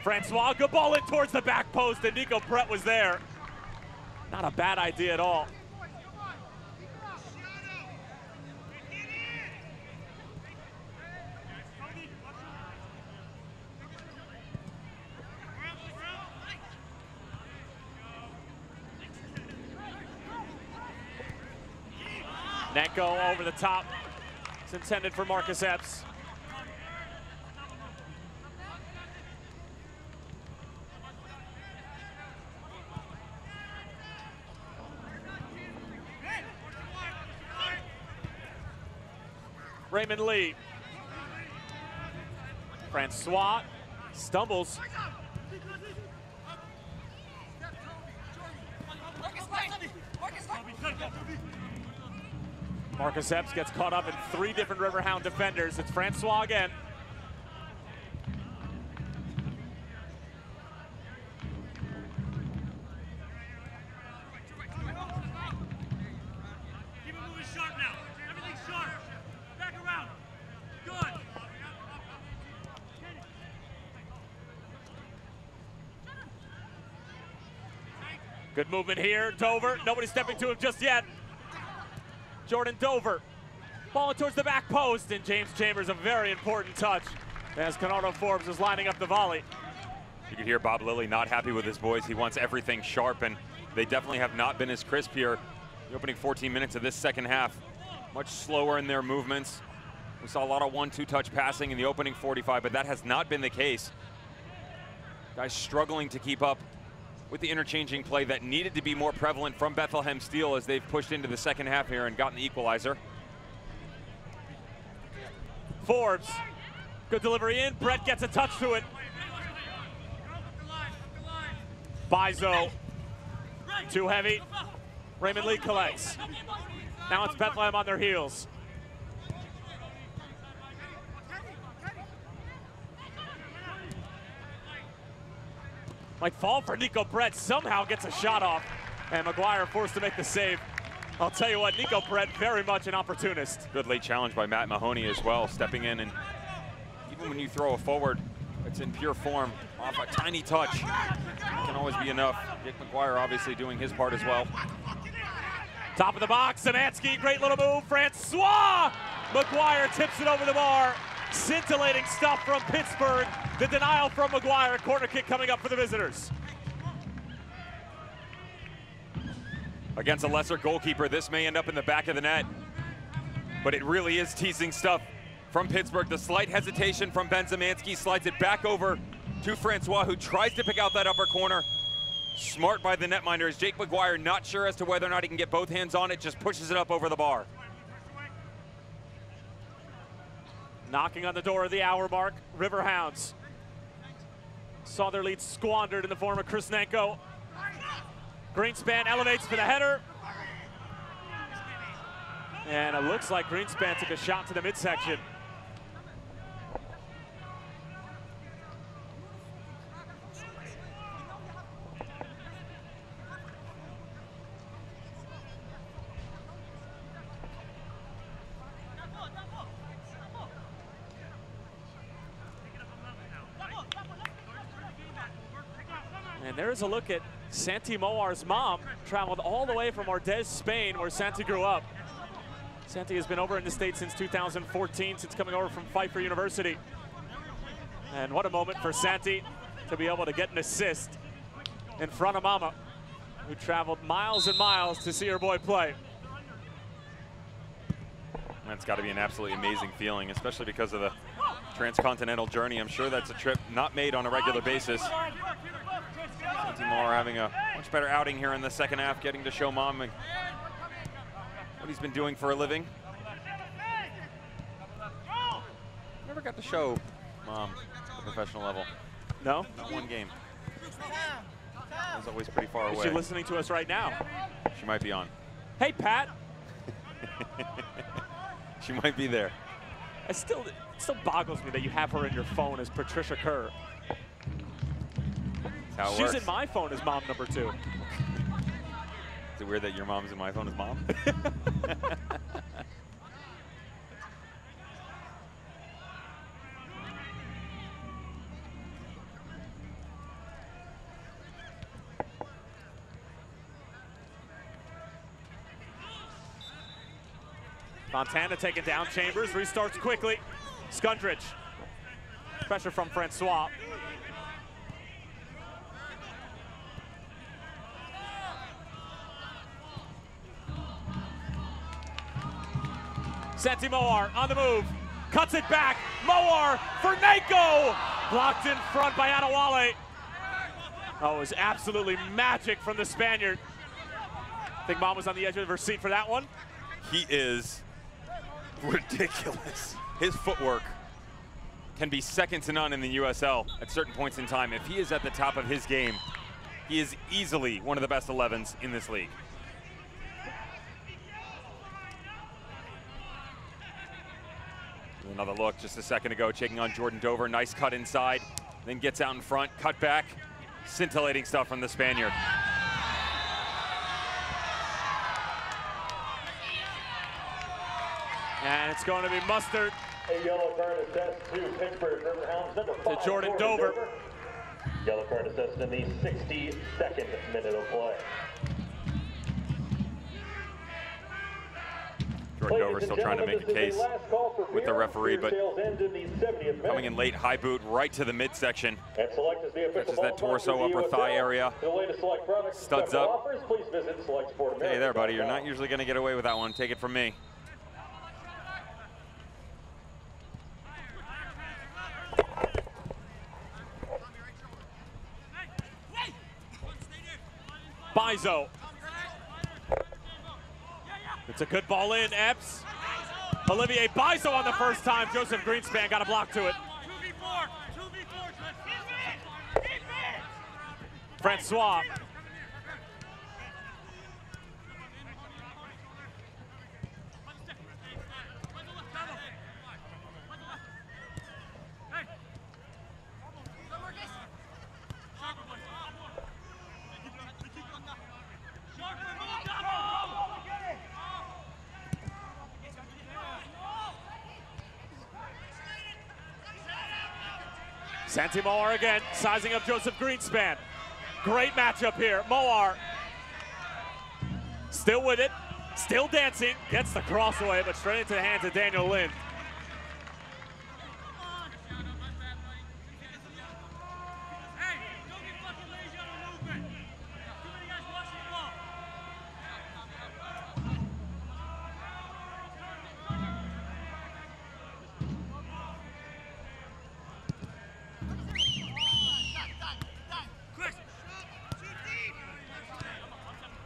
Francois, good ball in towards the back post, and Nico Brett was there. Not a bad idea at all. Nenko over the top. It's intended for Marcus Epps. Raymond Lee. Francois stumbles. Marcus Epps gets caught up in 3 different Riverhound defenders. It's Francois again. Keep it moving sharp now. Everything's sharp. Back around. Good. Good movement here. Dover, nobody stepping to him just yet. Jordan Dover, ball towards the back post, and James Chambers, a very important touch as Canardo Forbes is lining up the volley. You can hear Bob Lilly not happy with his boys. He wants everything sharp, and they definitely have not been as crisp here. The opening 14 minutes of this second half, much slower in their movements. We saw a lot of 1-2 touch passing in the opening 45, but that has not been the case. Guys struggling to keep up with the interchanging play that needed to be more prevalent from Bethlehem Steel as they've pushed into the second half here and gotten the equalizer. Forbes, good delivery in. Brett gets a touch to it. Bizo, too heavy. Raymond Lee collects. Now it's Bethlehem on their heels. Like fall for Nico Brett, somehow gets a shot off, and McGuire forced to make the save. I'll tell you what, Nico Brett, very much an opportunist. Good late challenge by Matt Mahoney as well, stepping in, and even when you throw a forward, it's in pure form, off a tiny touch, it can always be enough. Dick McGuire obviously doing his part as well. Top of the box, Zemansky, great little move, Francois! McGuire tips it over the bar. Scintillating stuff from Pittsburgh. The denial from McGuire. Corner kick coming up for the visitors. Against a lesser goalkeeper, this may end up in the back of the net. But it really is teasing stuff from Pittsburgh. The slight hesitation from Ben Zemansky slides it back over to Francois, who tries to pick out that upper corner. Smart by the netminders. Jake McGuire not sure as to whether or not he can get both hands on it, just pushes it up over the bar. Knocking on the door of the hour mark, Riverhounds saw their lead squandered in the form of Chris Nenko. Greenspan elevates for the header. And it looks like Greenspan took a shot to the midsection. And there's a look at Santi Moar's mom. Traveled all the way from Ordez, Spain, where Santi grew up. Santi has been over in the States since 2014, since coming over from Pfeiffer University. And what a moment for Santi to be able to get an assist in front of Mama, who traveled miles and miles to see her boy play. That's got to be an absolutely amazing feeling, especially because of the transcontinental journey. I'm sure that's a trip not made on a regular basis. Santi Moore having a much better outing here in the second half, getting to show Mom what he's been doing for a living. Never got to show Mom at the professional level. No? Not one game. I was always pretty far away. Is she listening to us right now? She might be on. Hey, Pat. She might be there. It still boggles me that you have her in your phone as Patricia Kerr. That's how it She's works. in my phone as mom number 2. it weird that your mom's in my phone as mom? Fontana taking down Chambers, restarts quickly. Skundrich. Pressure from Francois. Santi Moar on the move. Cuts it back. Moar for Nako. Blocked in front by Adewale. Oh, it was absolutely magic from the Spaniard. I think Mom was on the edge of her seat for that one. He is ridiculous. His footwork can be second to none in the USL at certain points in time. If he is at the top of his game, he is easily one of the best 11s in this league. Another look just a second ago, checking on Jordan Dover. Nice cut inside, then gets out in front, cut back. Scintillating stuff from the Spaniard. And it's going to be Mustard. A yellow card assessed to Pittsburgh Riverhounds, number 5, to Jordan Dover. Yellow card assessed in the 62nd minute of play. Jordan Dover still trying to make a case with the referee, but coming in late, high boot right to the midsection. Catches that torso, upper thigh area. Studs up. Hey there, buddy. You're not usually going to get away with that one. Take it from me. Bizo. It's a good ball in, Epps. Olivier Bizo on the first time. Joseph Greenspan got a block to it. 2v4. Francois. Santi Moar again, sizing up Joseph Greenspan. Great matchup here. Moar still with it, still dancing, gets the cross away, but straight into the hands of Daniel Lind.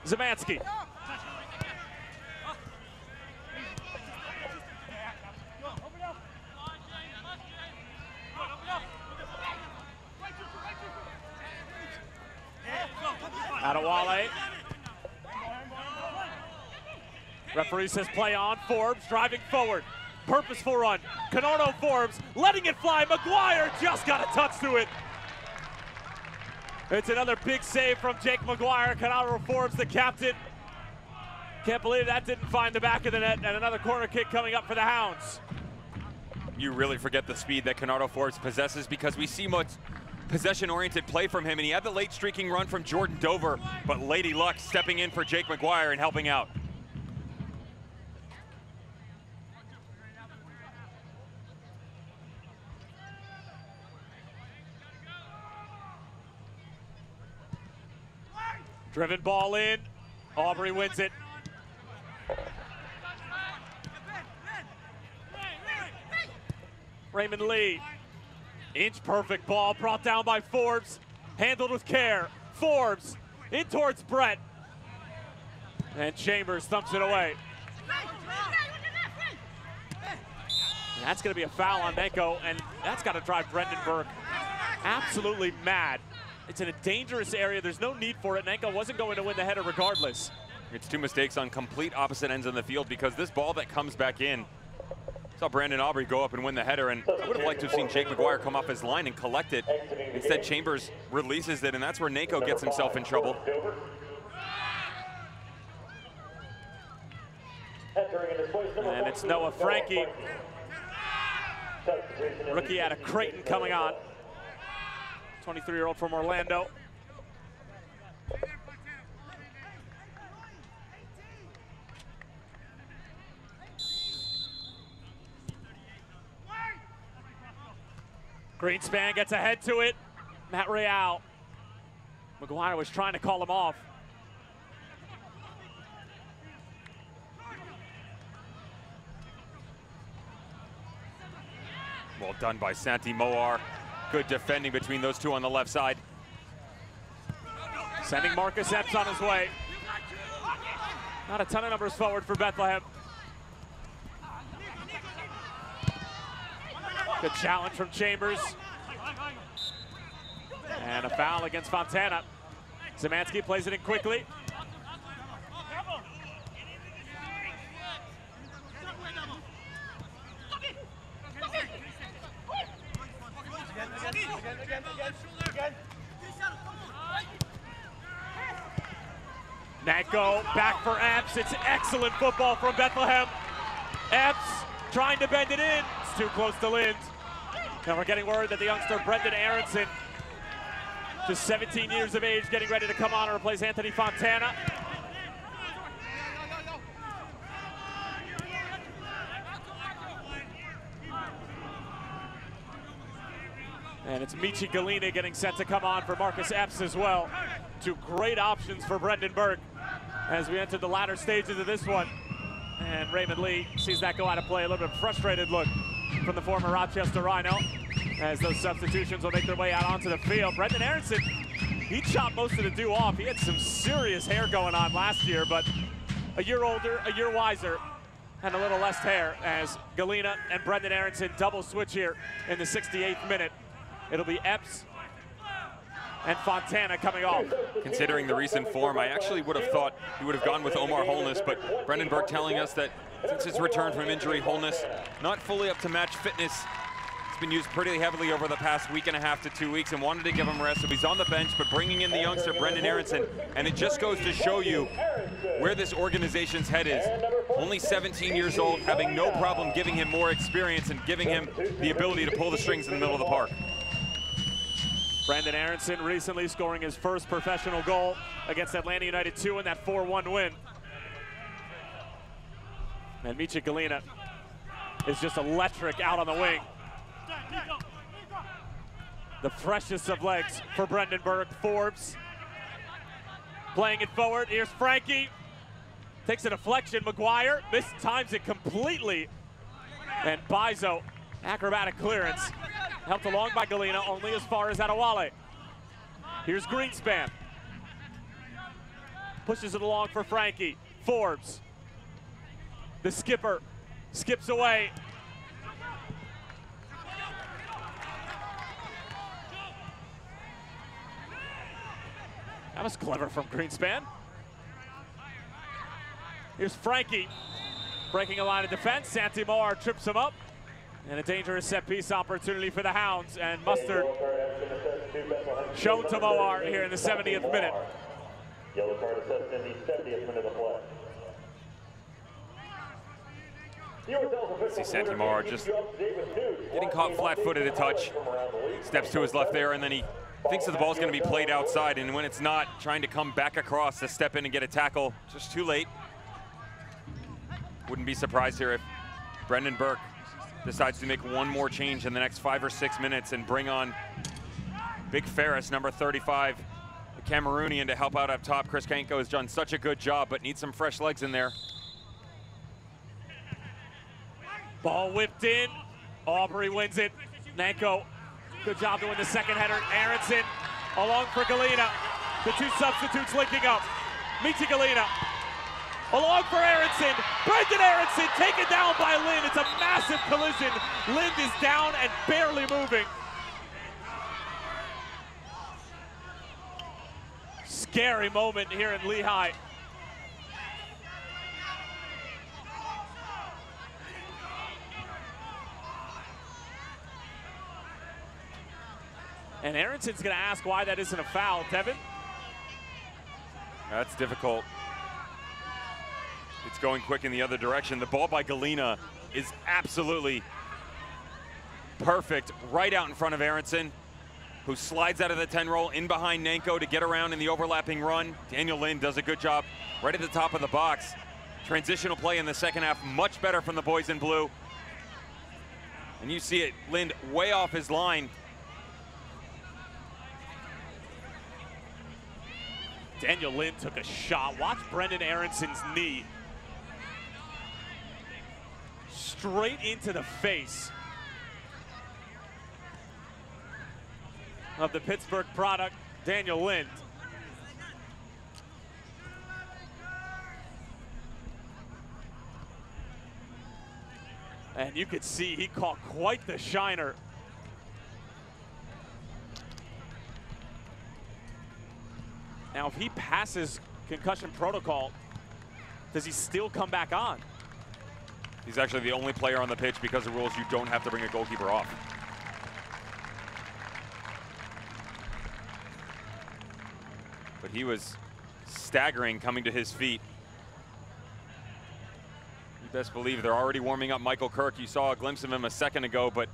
Zemansky. Adewale. Referee says play on. Forbes driving forward. Purposeful run. Canardo Forbes letting it fly. McGuire just got a touch to it. It's another big save from Jake McGuire. Canardo Forbes, the captain. Can't believe that didn't find the back of the net. And another corner kick coming up for the Hounds. You really forget the speed that Canardo Forbes possesses because we see much possession-oriented play from him. And he had the late streaking run from Jordan Dover, but Lady Luck stepping in for Jake McGuire and helping out. Driven ball in. Aubrey wins it. Raymond Lee. Inch perfect ball brought down by Forbes. Handled with care. Forbes in towards Brett. And Chambers thumps it away. And that's going to be a foul on Nako, and that's got to drive Brendan Burke absolutely mad. It's in a dangerous area. There's no need for it. Nako wasn't going to win the header regardless. It's two mistakes on complete opposite ends of the field because this ball that comes back in, saw Brandon Aubrey go up and win the header, and I would have liked to have seen Jake McGuire come off his line and collect it. Instead, Chambers releases it, and that's where Nako gets himself in trouble. And it's Noah Frankie, rookie out of Creighton, coming on. 23-year-old from Orlando. Greenspan gets ahead to it. Matt Real. McGuire was trying to call him off. Well done by Santi Moar. Good defending between those two on the left side. Sending Marcus Epps on his way. Not a ton of numbers forward for Bethlehem. Good challenge from Chambers. And a foul against Fontana. Szymanski plays it in quickly. Nanko back for Epps. It's excellent football from Bethlehem. Epps trying to bend it in. It's too close to Lind. Now we're getting word that the youngster Brendan Aronson, just 17 years of age, getting ready to come on and replace Anthony Fontana. And it's Michi Galina getting set to come on for Marcus Epps as well. Two great options for Brendan Burke as we enter the latter stages of this one. And Raymond Lee sees that go out of play. A little bit frustrated look from the former Rochester Rhino as those substitutions will make their way out onto the field. Brendan Aronson, he chopped most of the dew off. He had some serious hair going on last year, but a year older, a year wiser, and a little less hair as Galina and Brendan Aronson double switch here in the 68th minute. It'll be Epps and Fontana coming off. Considering the recent form, I actually would have thought he would have gone with Omar Holness, but Brendan Burke telling us that since his return from injury, Holness not fully up to match fitness. He's been used pretty heavily over the past week and a half to 2 weeks and wanted to give him rest, so he's on the bench, but bringing in the youngster, Brendan Aronson, and it just goes to show you where this organization's head is. Only 17 years old, having no problem giving him more experience and giving him the ability to pull the strings in the middle of the park. Brendan Aronson recently scoring his first professional goal against Atlanta United 2 in that 4-1 win. And Michi Galina is just electric out on the wing. The freshest of legs for Brendan Burke. Forbes playing it forward. Here's Frankie. Takes a deflection. McGuire mistimes it completely. And Bizo, acrobatic clearance. Helped along by Galina, only as far as Adewale. Here's Greenspan. Pushes it along for Frankie. Forbes. The skipper skips away. That was clever from Greenspan. Here's Frankie breaking a line of defense. Santi Moar trips him up. And a dangerous set-piece opportunity for the Hounds. And Mustard shown to Moar here in the 70th minute. Yellow card assessed in the 70th minute of play. See Santi Moar just getting caught flat-footed a touch. Steps to his left there, and then he thinks that the ball's going to be played outside, and when it's not, trying to come back across to step in and get a tackle. Just too late. Wouldn't be surprised here if Brendan Burke decides to make one more change in the next 5 or 6 minutes and bring on Big Ferris, number 35, the Cameroonian, to help out up top. Chris Kanko has done such a good job, but needs some fresh legs in there. Ball whipped in. Aubrey wins it. Nanko, good job to win the second header. Aronson along for Galina. The two substitutes linking up. Michi Galina along for Aronson. Brendan Aronson taken down by Lind. It's a massive collision. Lind is down and barely moving. Scary moment here in Lehigh. And Aronson's going to ask why that isn't a foul. Devin? That's difficult. It's going quick in the other direction. The ball by Galena is absolutely perfect, right out in front of Aronson, who slides out of the 10 roll in behind Nanko to get around in the overlapping run. Daniel Lind does a good job right at the top of the box. Transitional play in the second half, much better from the boys in blue. And you see it, Lind way off his line. Daniel Lind took a shot. Watch Brendan Aronson's knee. Straight into the face of the Pittsburgh product, Daniel Lind. And you could see he caught quite the shiner. Now, if he passes concussion protocol, does he still come back on? He's actually the only player on the pitch because of rules you don't have to bring a goalkeeper off. But he was staggering coming to his feet. You best believe they're already warming up Michael Kirk. You saw a glimpse of him a second ago, but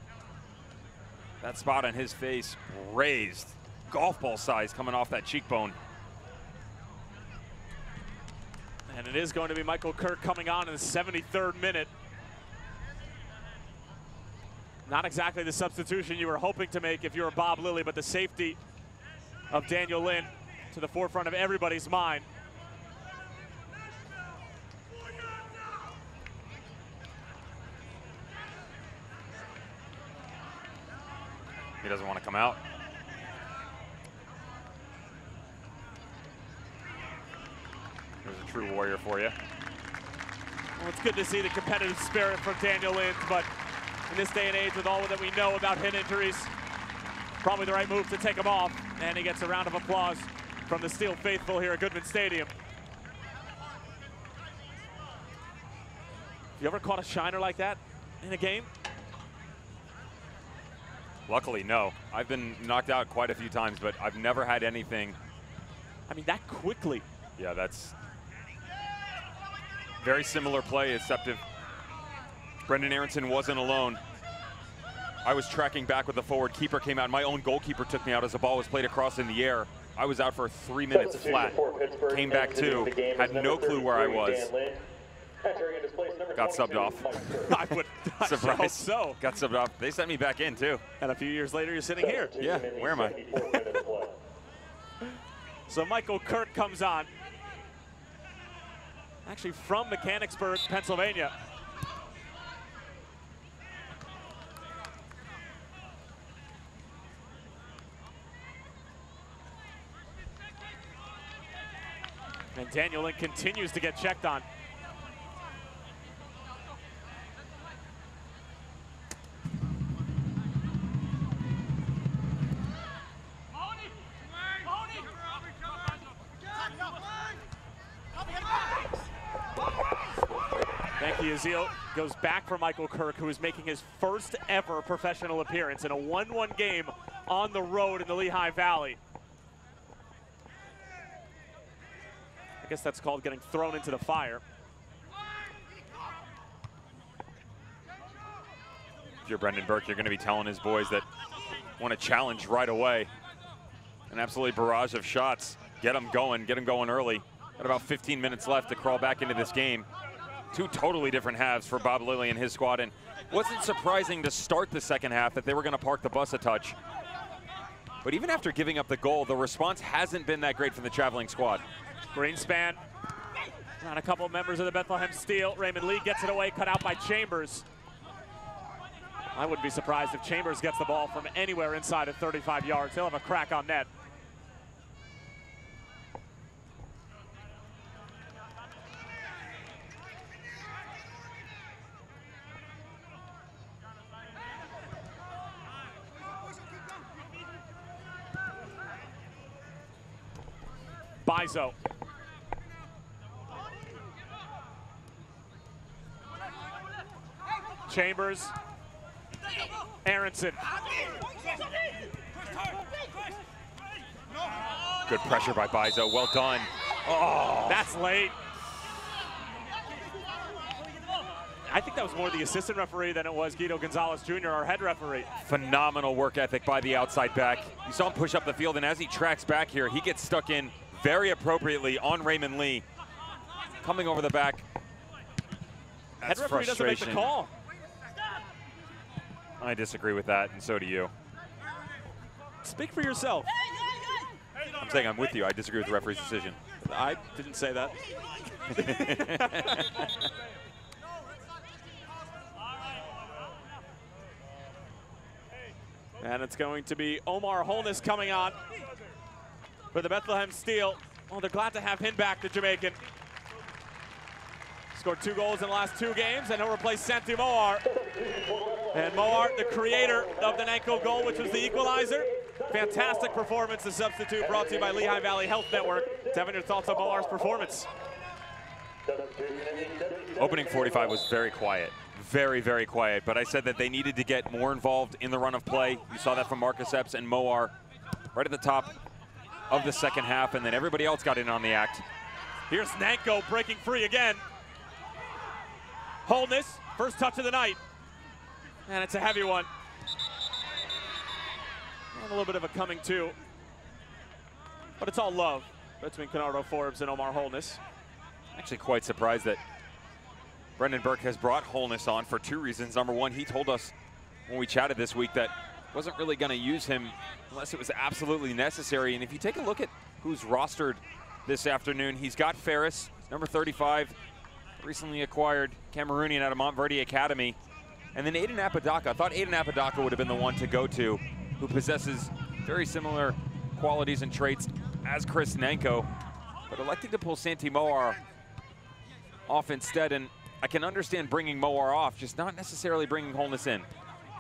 that spot on his face raised, golf ball size coming off that cheekbone. And it is going to be Michael Kirk coming on in the 73rd minute. Not exactly the substitution you were hoping to make if you were Bob Lilly, but the safety of Daniel Lind to the forefront of everybody's mind. He doesn't want to come out. There's a true warrior for you. Well, it's good to see the competitive spirit from Daniel Lind, but in this day and age, with all that we know about hip injuries, probably the right move to take him off. And he gets a round of applause from the Steel faithful here at Goodman Stadium. You ever caught a shiner like that in a game? Luckily, no. I've been knocked out quite a few times, but I've never had anything. I mean, that quickly. Yeah, that's very similar play, except if Brendan Aronson wasn't alone. I was tracking back with the forward. Keeper came out. My own goalkeeper took me out as the ball was played across in the air. I was out for 3 minutes flat. Came back too. Had no clue where I was. Got subbed off. I Surprise. So. Got subbed off. They sent me back in too. And a few years later, you're sitting here. Yeah, where am I? So Michael Kirk comes on. Actually from Mechanicsburg, Pennsylvania. And Daniel Lind continues to get checked on. Becky Azil goes back for Michael Kirk, who is making his first ever professional appearance in a 1-1 game on the road in the Lehigh Valley. I guess that's called getting thrown into the fire. If you're Brendan Burke, you're going to be telling his boys that want to challenge right away. An absolutely barrage of shots. Get them going early. Got about 15 minutes left to crawl back into this game. Two totally different halves for Bob Lilly and his squad, and wasn't surprising to start the second half that they were going to park the bus a touch. But even after giving up the goal, the response hasn't been that great from the traveling squad. Greenspan around a couple of members of the Bethlehem Steel. Raymond Lee gets it away, cut out by Chambers. I wouldn't be surprised if Chambers gets the ball from anywhere inside of 35 yards. He'll have a crack on net. Bizo. Chambers. Aronson. Good pressure by Bizo. Well done. Oh, that's late. I think that was more the assistant referee than it was Guido Gonzalez Jr., our head referee. Phenomenal work ethic by the outside back. You saw him push up the field, and as he tracks back here, he gets stuck in very appropriately on Raymond Lee. Coming over the back. That's head referee doesn't make the call. I disagree with that, and so do you. Speak for yourself. I'm saying I'm with you. I disagree with the referee's decision. I didn't say that. And it's going to be Omar Holness coming on for the Bethlehem Steel. Well, they're glad to have him back, the Jamaican. Scored 2 goals in the last 2 games, and he'll replace Santi Moar. And Moar, the creator of the Nanko goal, which was the equalizer. Fantastic performance, the substitute brought to you by Lehigh Valley Health Network. Tevin, your thoughts on Moar's performance? Opening 45 was very quiet. Very, very quiet, but I said that they needed to get more involved in the run of play. You saw that from Marcus Epps and Moar right at the top of the second half, and then everybody else got in on the act. Here's Nanko breaking free again. Holness, first touch of the night. And it's a heavy one. And a little bit of a coming to. But it's all love between Kennardo Forbes and Omar Holness. Actually quite surprised that Brendan Burke has brought Holness on for 2 reasons. Number one, he told us when we chatted this week that wasn't really going to use him unless it was absolutely necessary. And if you take a look at who's rostered this afternoon, he's got Ferris, number 35, recently acquired Cameroonian out of Montverde Academy. And then Aiden Apodaca. I thought Aiden Apodaca would have been the one to go to, who possesses very similar qualities and traits as Chris Nanko, but electing to pull Santi Moar off instead. And I can understand bringing Moar off, just not necessarily bringing Holness in.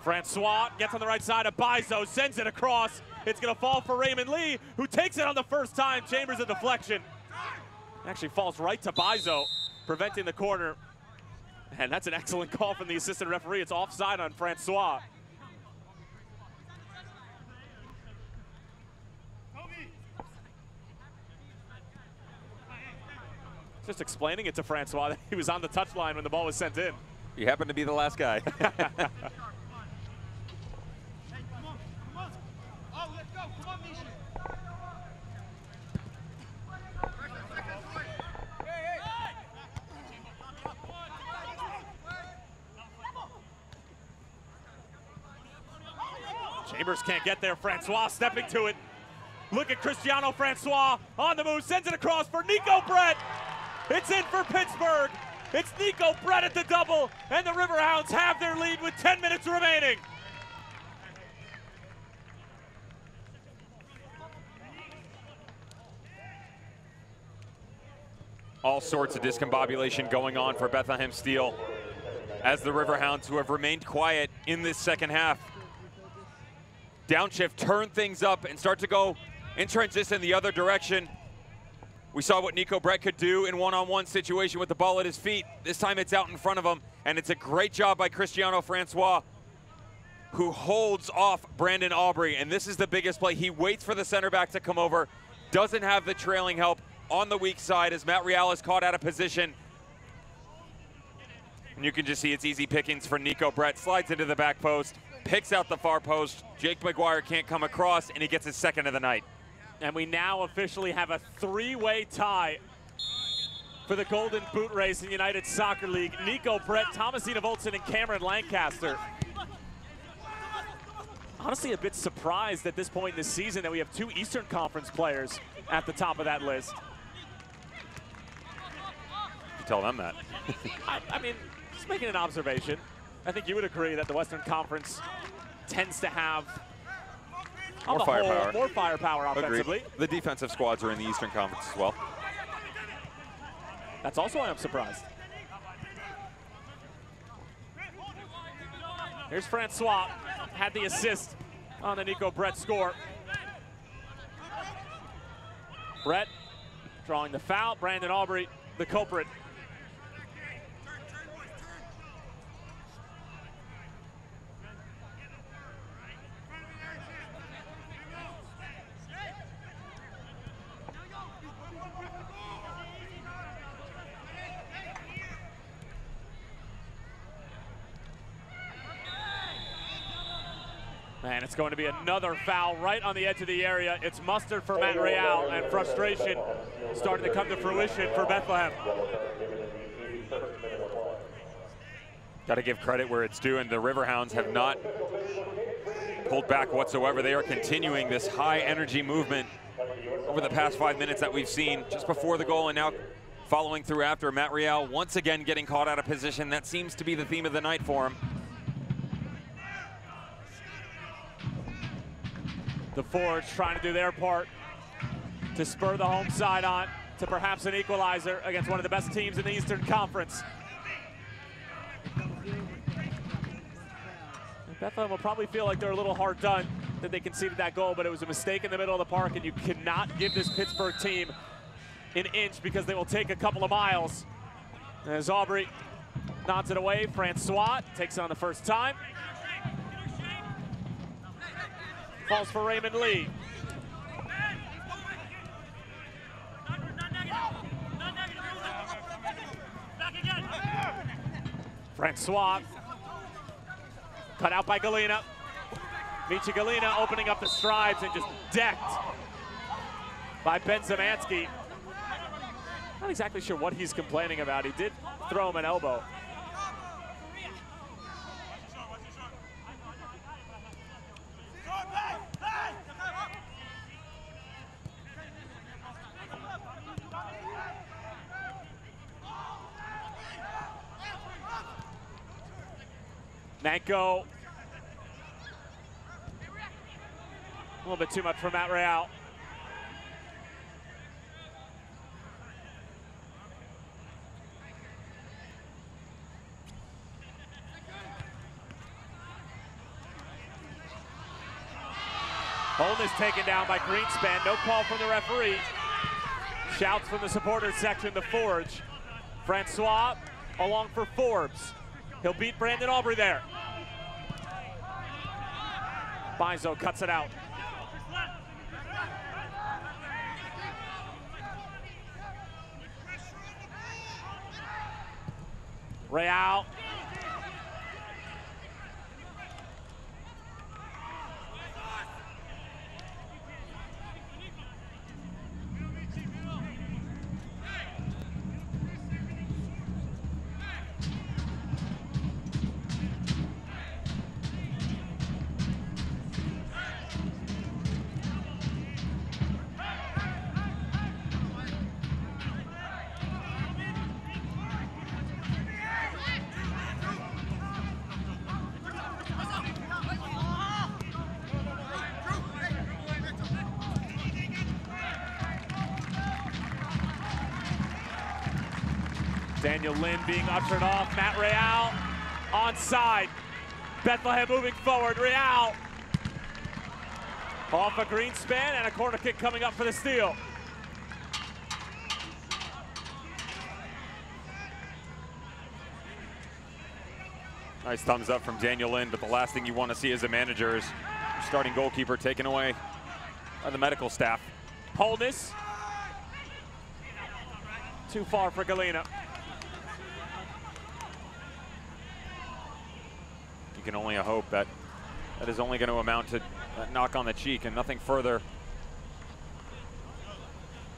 Francois gets on the right side of Bizo, sends it across. It's going to fall for Raymond Lee, who takes it on the first time. Chambers a deflection. Actually falls right to Bizo, preventing the corner. And that's an excellent call from the assistant referee. It's offside on Francois. Just explaining it to Francois that he was on the touchline when the ball was sent in. He happened to be the last guy. Chambers can't get there. Francois stepping to it. Look at Cristiano Francois on the move, sends it across for Nico Brett. It's in for Pittsburgh. It's Nico Brett at the double, and the Riverhounds have their lead with 10 minutes remaining. All sorts of discombobulation going on for Bethlehem Steel as the Riverhounds, who have remained quiet in this second half, downshift, turn things up and start to go in transition the other direction. We saw what Nico Brett could do in one-on-one situation with the ball at his feet. This time it's out in front of him, and it's a great job by Cristiano Francois, who holds off Brandon Aubrey. And this is the biggest play. He waits for the center back to come over, doesn't have the trailing help on the weak side as Matt Real is caught out of position. And you can just see it's easy pickings for Nico Brett. Slides into the back post, picks out the far post. Jake McGuire can't come across, and he gets his second of the night. And we now officially have a 3-way tie for the Golden Boot Race in United Soccer League. Nico Brett, Thomasina Voltson, and Cameron Lancaster. Honestly, a bit surprised at this point in the season that we have 2 Eastern Conference players at the top of that list. You tell them that. I mean, just making an observation. I think you would agree that the Western Conference tends to have more firepower. More firepower offensively. Agreed. The defensive squads are in the Eastern Conference as well. That's also why I'm surprised. Here's Francois, had the assist on the Nico Brett score. Brett drawing the foul. Brandon Aubrey, the culprit. And it's going to be another foul right on the edge of the area. It's mustard for Matt Real, and frustration starting to come to fruition for Bethlehem. Got to give credit where it's due, and the Riverhounds have not pulled back whatsoever. They are continuing this high energy movement over the past 5 minutes that we've seen just before the goal and now following through after. Matt Real once again getting caught out of position. That seems to be the theme of the night for him. The forwards trying to do their part to spur the home side on to perhaps an equalizer against one of the best teams in the Eastern Conference. Bethlehem will probably feel like they're a little hard done that they conceded that goal, but it was a mistake in the middle of the park, and you cannot give this Pittsburgh team an inch because they will take a couple of miles. As Aubrey nods it away, Francois takes it on the first time. Falls for Raymond Lee. Francois. Cut out by Galena. Michi Galena opening up the strides and just decked by Ben Zemansky. Not exactly sure what he's complaining about. He did throw him an elbow. Nanko. A little bit too much for Matt Real. Holden is taken down by Greenspan. No call from the referee. Shouts from the supporters section, the Forge. Francois along for Forbes. He'll beat Brandon Aubrey there. Bizo cuts it out. Real. Daniel Lynn being ushered off. Matt Real onside. Bethlehem moving forward. Real off a Greenspan, and a corner kick coming up for the steal. Nice thumbs up from Daniel Lynn, but the last thing you want to see as a manager is your starting goalkeeper taken away by the medical staff. Holness. Too far for Galena. You can only hope that that is only going to amount to a knock on the cheek and nothing further.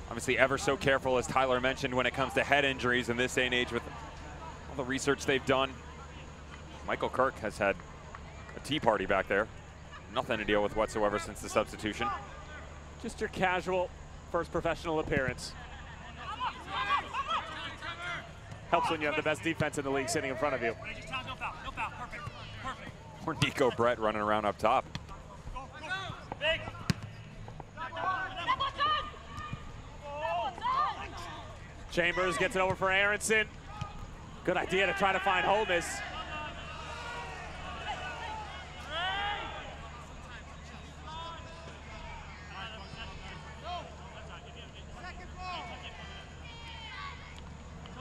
Obviously ever so careful, as Tyler mentioned, when it comes to head injuries in this day and age with all the research they've done. Michael Kirk has had a tea party back there. Nothing to deal with whatsoever since the substitution. Just your casual first professional appearance. Helps when you have the best defense in the league sitting in front of you. Or Nico Brett running around up top. Chambers gets it over for Aronson. Good idea to try to find Holness.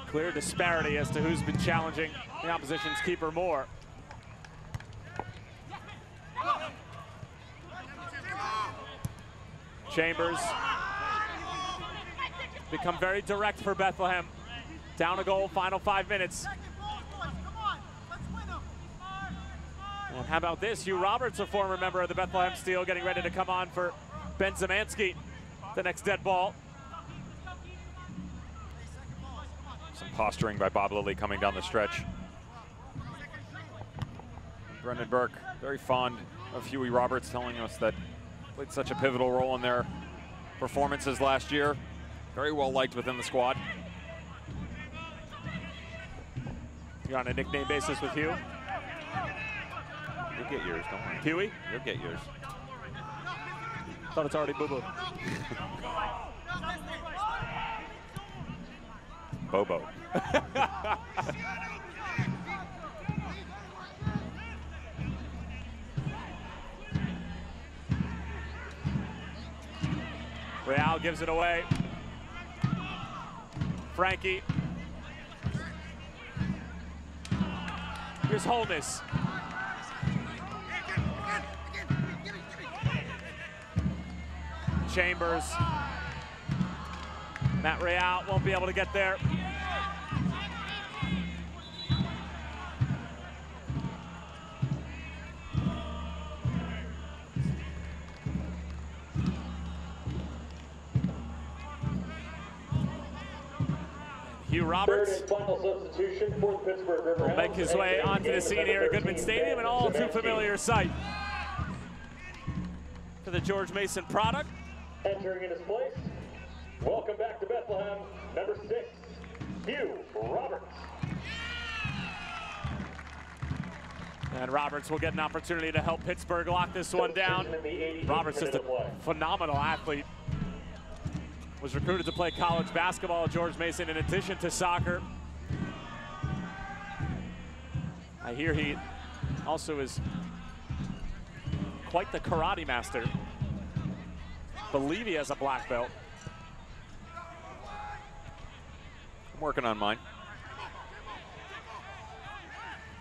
Clear disparity as to who's been challenging the opposition's keeper more. Chambers become very direct for Bethlehem. Down a goal, final 5 minutes. And how about this? Hugh Roberts, a former member of the Bethlehem Steel, getting ready to come on for Ben Zemansky, the next dead ball. Some posturing by Bob Lilly coming down the stretch. Brendan Burke, very fond of Huey Roberts, telling us that played such a pivotal role in their performances last year. Very well liked within the squad. You're on a nickname basis with Hugh? You'll get yours, don't worry. Huey? You'll get yours. Thought it's already boo-boo. Bobo. Real gives it away. Frankie. Here's Holness. Chambers. Matt Real won't be able to get there. Hugh Roberts substitution for the Pittsburgh Riverhounds will make his way onto the scene here at Goodman Stadium, an all too familiar sight for the George Mason product. Entering in his place, welcome back to Bethlehem, number 6, Hugh Roberts. And Roberts will get an opportunity to help Pittsburgh lock this one down. Roberts is a phenomenal athlete. Was recruited to play college basketball at George Mason in addition to soccer. I hear he also is quite the karate master. Believe he has a black belt. I'm working on mine.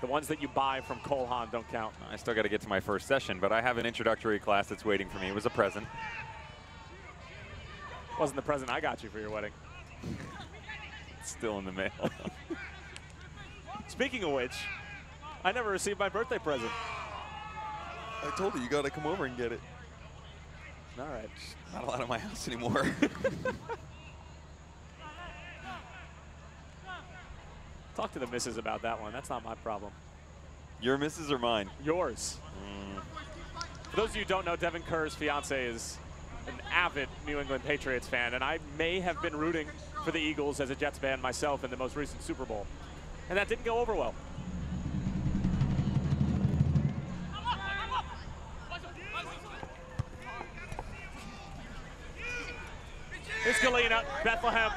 The ones that you buy from Cole Haan don't count. I still got to get to my first session, but I have an introductory class that's waiting for me. It was a present. Wasn't the present I got you for your wedding. It's still in the mail. Speaking of which, I never received my birthday present. I told you, you got to come over and get it. All right. Not allowed at my house anymore. Talk to the missus about that one. That's not my problem. Your missus or mine? Yours. For those of you who don't know, Devin Kerr's fiance is an avid New England Patriots fan, and I may have been rooting for the Eagles as a Jets fan myself in the most recent Super Bowl. And that didn't go over well. Here's Galena. Bethlehem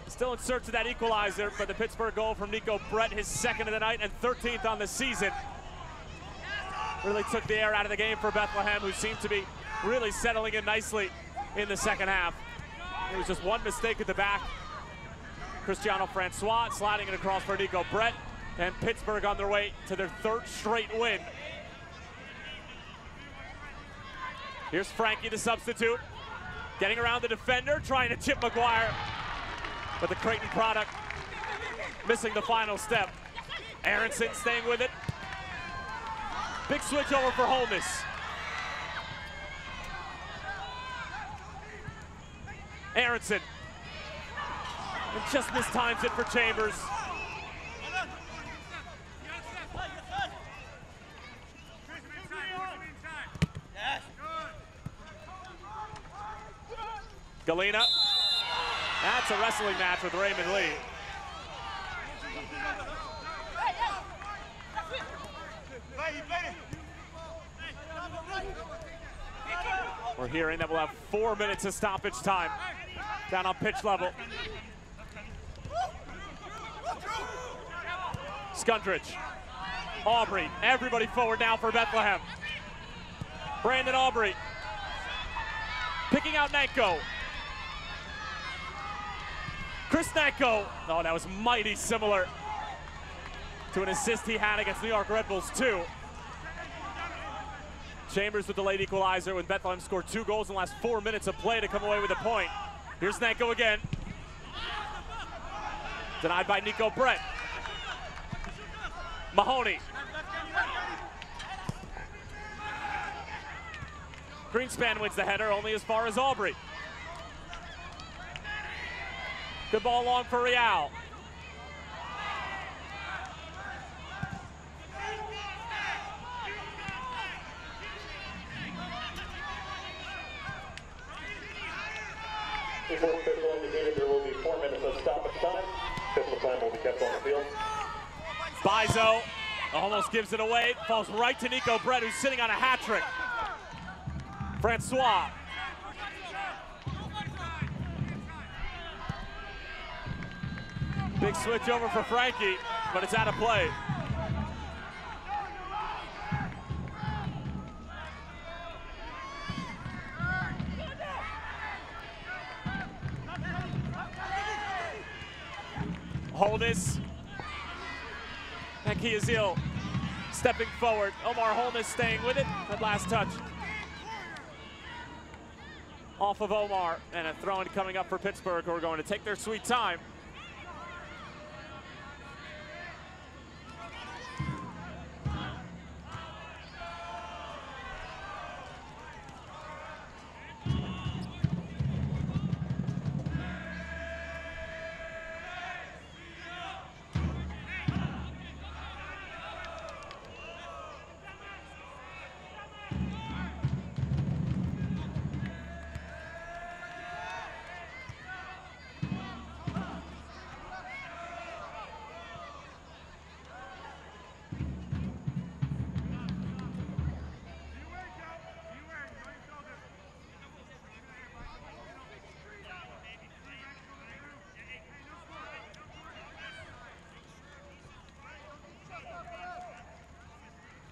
still in search of that equalizer, but the Pittsburgh goal from Nico Brett, his second of the night and 13th on the season, really took the air out of the game for Bethlehem, who seemed to be really settling in nicely in the second half. There was just one mistake at the back. Cristiano Francois sliding it across for Nico Brett, and Pittsburgh on their way to their 3rd straight win. Here's Frankie, the substitute, getting around the defender, trying to chip McGuire, but the Creighton product missing the final step. Aronson staying with it. Big switch over for Holness. Aronson. And just mistimes it for Chambers. Galena. That's a wrestling match with Raymond Lee. We're hearing that we'll have 4 minutes of stoppage time down on pitch level. Skundridge, Aubrey, everybody forward now for Bethlehem. Brandon Aubrey picking out Nanko. Chris Nanko, oh, that was mighty similar to an assist he had against New York Red Bulls too. Chambers with the late equalizer when Bethlehem scored 2 goals in the last 4 minutes of play to come away with a point. Here's Nanko again. Denied by Nico Brett. Mahoney. Greenspan wins the header, only as far as Aubrey. Good ball long for Real. Before official indicated there will be 4 minutes of stoppage time. Official time will be kept on the field. Bizo almost gives it away. Falls right to Nico Brett, who's sitting on a hat trick. Francois. Big switch over for Frankie, but it's out of play. Holness and Kiazil stepping forward. Omar Holness staying with it. That last touch off of Omar, and a throw-in coming up for Pittsburgh, who are going to take their sweet time.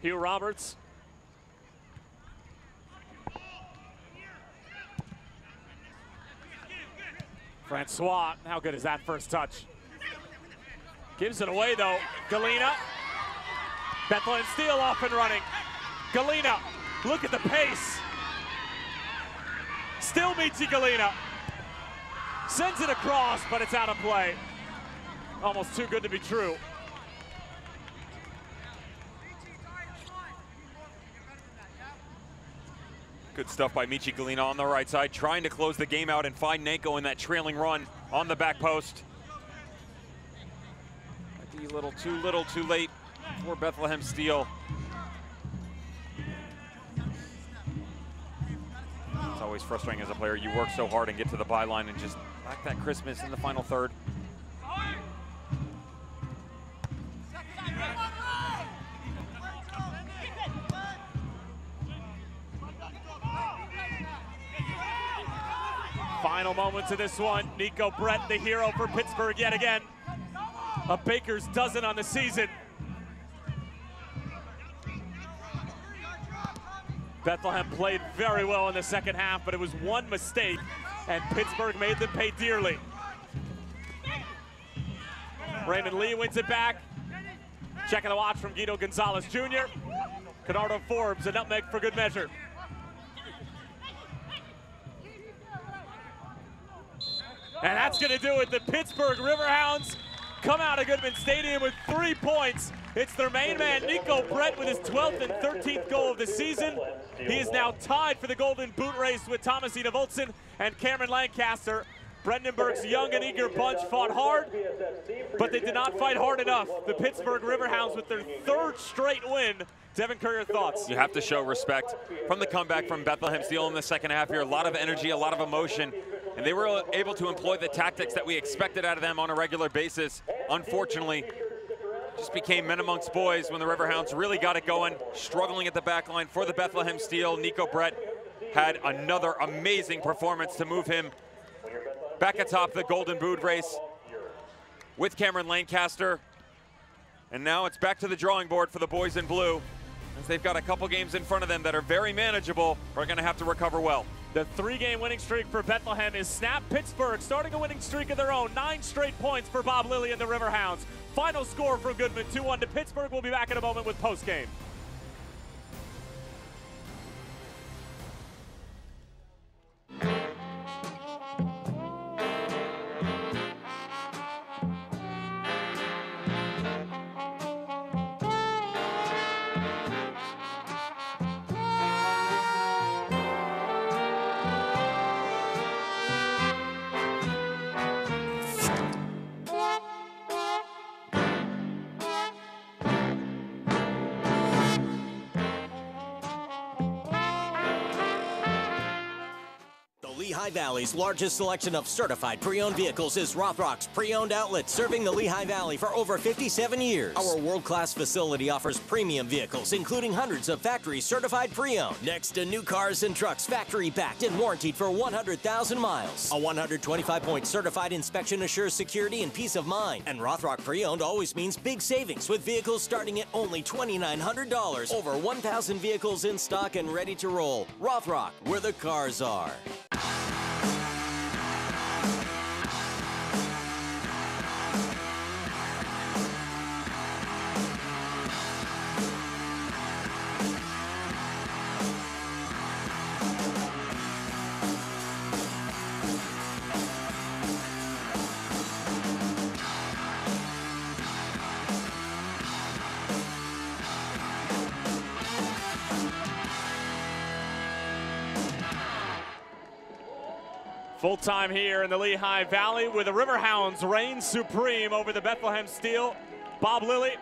Hugh Roberts. Francois, how good is that first touch? Gives it away though. Galena. Bethlehem Steel off and running. Galena, look at the pace. Still Michi Galena. Sends it across, but it's out of play. Almost too good to be true. Good stuff by Michi Galena on the right side, trying to close the game out and find Nanko in that trailing run on the back post. Might be a little too late for Bethlehem Steel. It's always frustrating as a player. You work so hard and get to the byline and just lack that crispness in the final third. Final moments of this one. Nico Brett, the hero for Pittsburgh yet again. A baker's dozen on the season. Bethlehem played very well in the second half, but it was one mistake, and Pittsburgh made them pay dearly. Raymond Lee wins it back. Checking the watch from Guido Gonzalez Jr. Canardo Forbes, a nutmeg for good measure. And that's going to do it. The Pittsburgh Riverhounds come out of Goodman Stadium with 3 points. It's their main man, Nico Brett, with his 12th and 13th goal of the season. He is now tied for the Golden Boot race with Thomas Enevoldsen and Cameron Lancaster. Brandenburg's young and eager bunch fought hard, but they did not fight hard enough. The Pittsburgh Riverhounds with their 3rd straight win. Devin Kerr, thoughts? You have to show respect from the comeback from Bethlehem Steel in the second half here. A lot of energy, a lot of emotion. And they were able to employ the tactics that we expected out of them on a regular basis. Unfortunately, just became men amongst boys when the Riverhounds really got it going, struggling at the back line for the Bethlehem Steel. Nico Brett had another amazing performance to move him back atop the Golden Boot race with Cameron Lancaster. And now it's back to the drawing board for the boys in blue, as they've got a couple games in front of them that are very manageable, but are going to have to recover well. The 3-game winning streak for Bethlehem is snapped. Pittsburgh starting a winning streak of their own. 9 straight points for Bob Lilly and the Riverhounds. Final score from Goodman, 2-1 to Pittsburgh. We'll be back in a moment with postgame. Lehigh Valley's largest selection of certified pre-owned vehicles is Rothrock's pre-owned outlet, serving the Lehigh Valley for over 57 years. Our world-class facility offers premium vehicles, including hundreds of factory-certified pre-owned. Next to new cars and trucks, factory-backed and warranted for 100,000 miles. A 125-point certified inspection assures security and peace of mind. And Rothrock pre-owned always means big savings, with vehicles starting at only $2,900. Over 1,000 vehicles in stock and ready to roll. Rothrock, where the cars are. Full time here in the Lehigh Valley with the Riverhounds reign supreme over the Bethlehem Steel. Bob Lilly,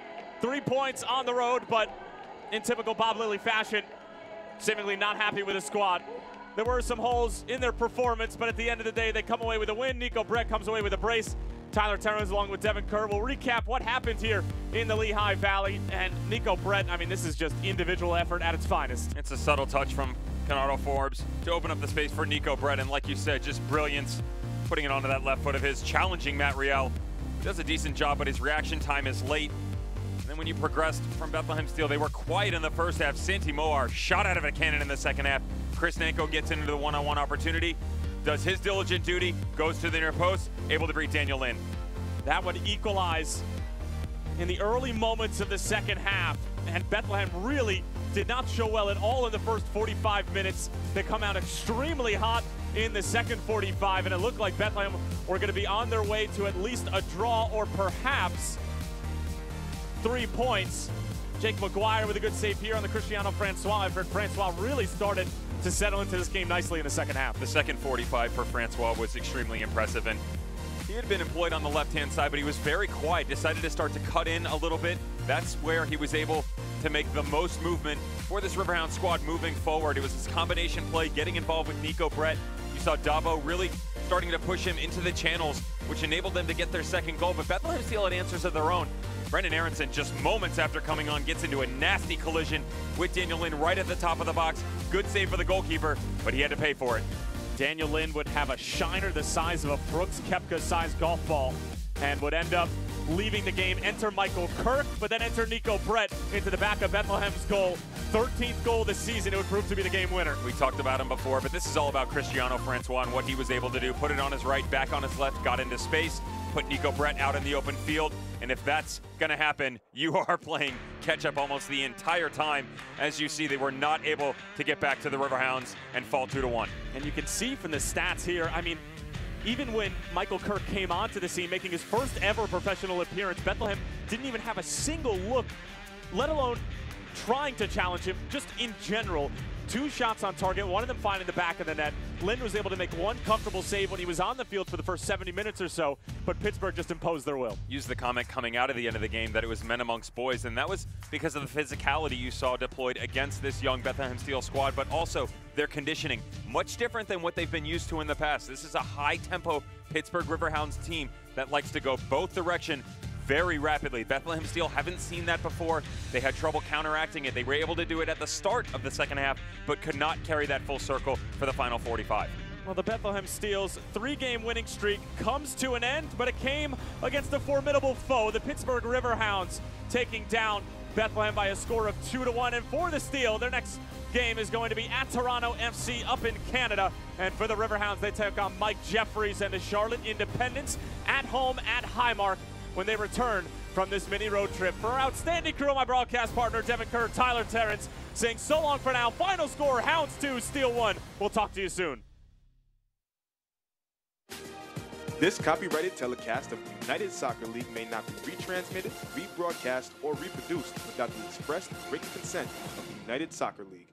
3 points on the road, but in typical Bob Lilly fashion, seemingly not happy with the squad. There were some holes in their performance, but at the end of the day, they come away with a win. Nico Brett comes away with a brace. Tyler Terrence along with Devin Kirk will recap what happened here in the Lehigh Valley. And Nico Brett, I mean, this is just individual effort at its finest. It's a subtle touch from Canardo Forbes to open up the space for Nico Brett, and like you said, just brilliance, putting it onto that left foot of his, challenging Matt Riel. He does a decent job, but his reaction time is late. And then when you progressed from Bethlehem Steel, they were quiet in the first half. Santi Moar shot out of a cannon in the second half. Chris Nanko gets into the one-on-one opportunity, does his diligent duty, goes to the near post, able to beat Daniel Lynn. That would equalize in the early moments of the second half, and Bethlehem really did not show well at all in the first 45 minutes. They come out extremely hot in the second 45, and it looked like Bethlehem were going to be on their way to at least a draw or perhaps 3 points. Jake McGuire with a good save here on the Cristiano Francois effort. Francois really started to settle into this game nicely in the second half. The second 45 for Francois was extremely impressive, and he had been employed on the left-hand side, but he was very quiet, decided to start to cut in a little bit. That's where he was able to make the most movement for this Riverhound squad moving forward. It was his combination play, getting involved with Nico Brett. You saw Dabo really starting to push him into the channels, which enabled them to get their second goal. But Bethlehem Steel had answers of their own. Brendan Aronson, just moments after coming on, gets into a nasty collision with Daniel Lynn right at the top of the box. Good save for the goalkeeper, but he had to pay for it. Daniel Lynn would have a shiner the size of a Brooks Koepka-sized golf ball and would end up leaving the game. Enter Michael Kirk, but then enter Nico Brett into the back of Bethlehem's goal. 13th goal this season. It would prove to be the game winner. We talked about him before, but this is all about Cristiano Francois and what he was able to do. Put it on his right, back on his left, got into space, put Nico Brett out in the open field. And if that's going to happen, you are playing catch-up almost the entire time. As you see, they were not able to get back to the Riverhounds and fall 2-1. And you can see from the stats here, I mean, even when Michael Kirk came onto the scene, making his first ever professional appearance, Bethlehem didn't even have a single look, let alone trying to challenge him, just in general. 2 shots on target, one of them finding the back of the net. Lynn was able to make one comfortable save when he was on the field for the first 70 minutes or so, but Pittsburgh just imposed their will. Used the comment coming out of the end of the game that it was men amongst boys, and that was because of the physicality you saw deployed against this young Bethlehem Steel squad, but also their conditioning. Much different than what they've been used to in the past. This is a high-tempo Pittsburgh Riverhounds team that likes to go both directions very rapidly. Bethlehem Steel haven't seen that before. They had trouble counteracting it. They were able to do it at the start of the second half, but could not carry that full circle for the final 45. Well, the Bethlehem Steel's 3-game winning streak comes to an end, but it came against a formidable foe, the Pittsburgh Riverhounds, taking down Bethlehem by a score of 2-1. And for the Steel, their next game is going to be at Toronto FC up in Canada. And for the Riverhounds, they take on Mike Jeffries and the Charlotte Independents at home at Highmark when they return from this mini road trip. For our outstanding crew, my broadcast partner, Devin Kirk, Tyler Terrence, saying so long for now. Final score, Hounds 2, Steel 1. We'll talk to you soon. This copyrighted telecast of the United Soccer League may not be retransmitted, rebroadcast, or reproduced without the express written consent of the United Soccer League.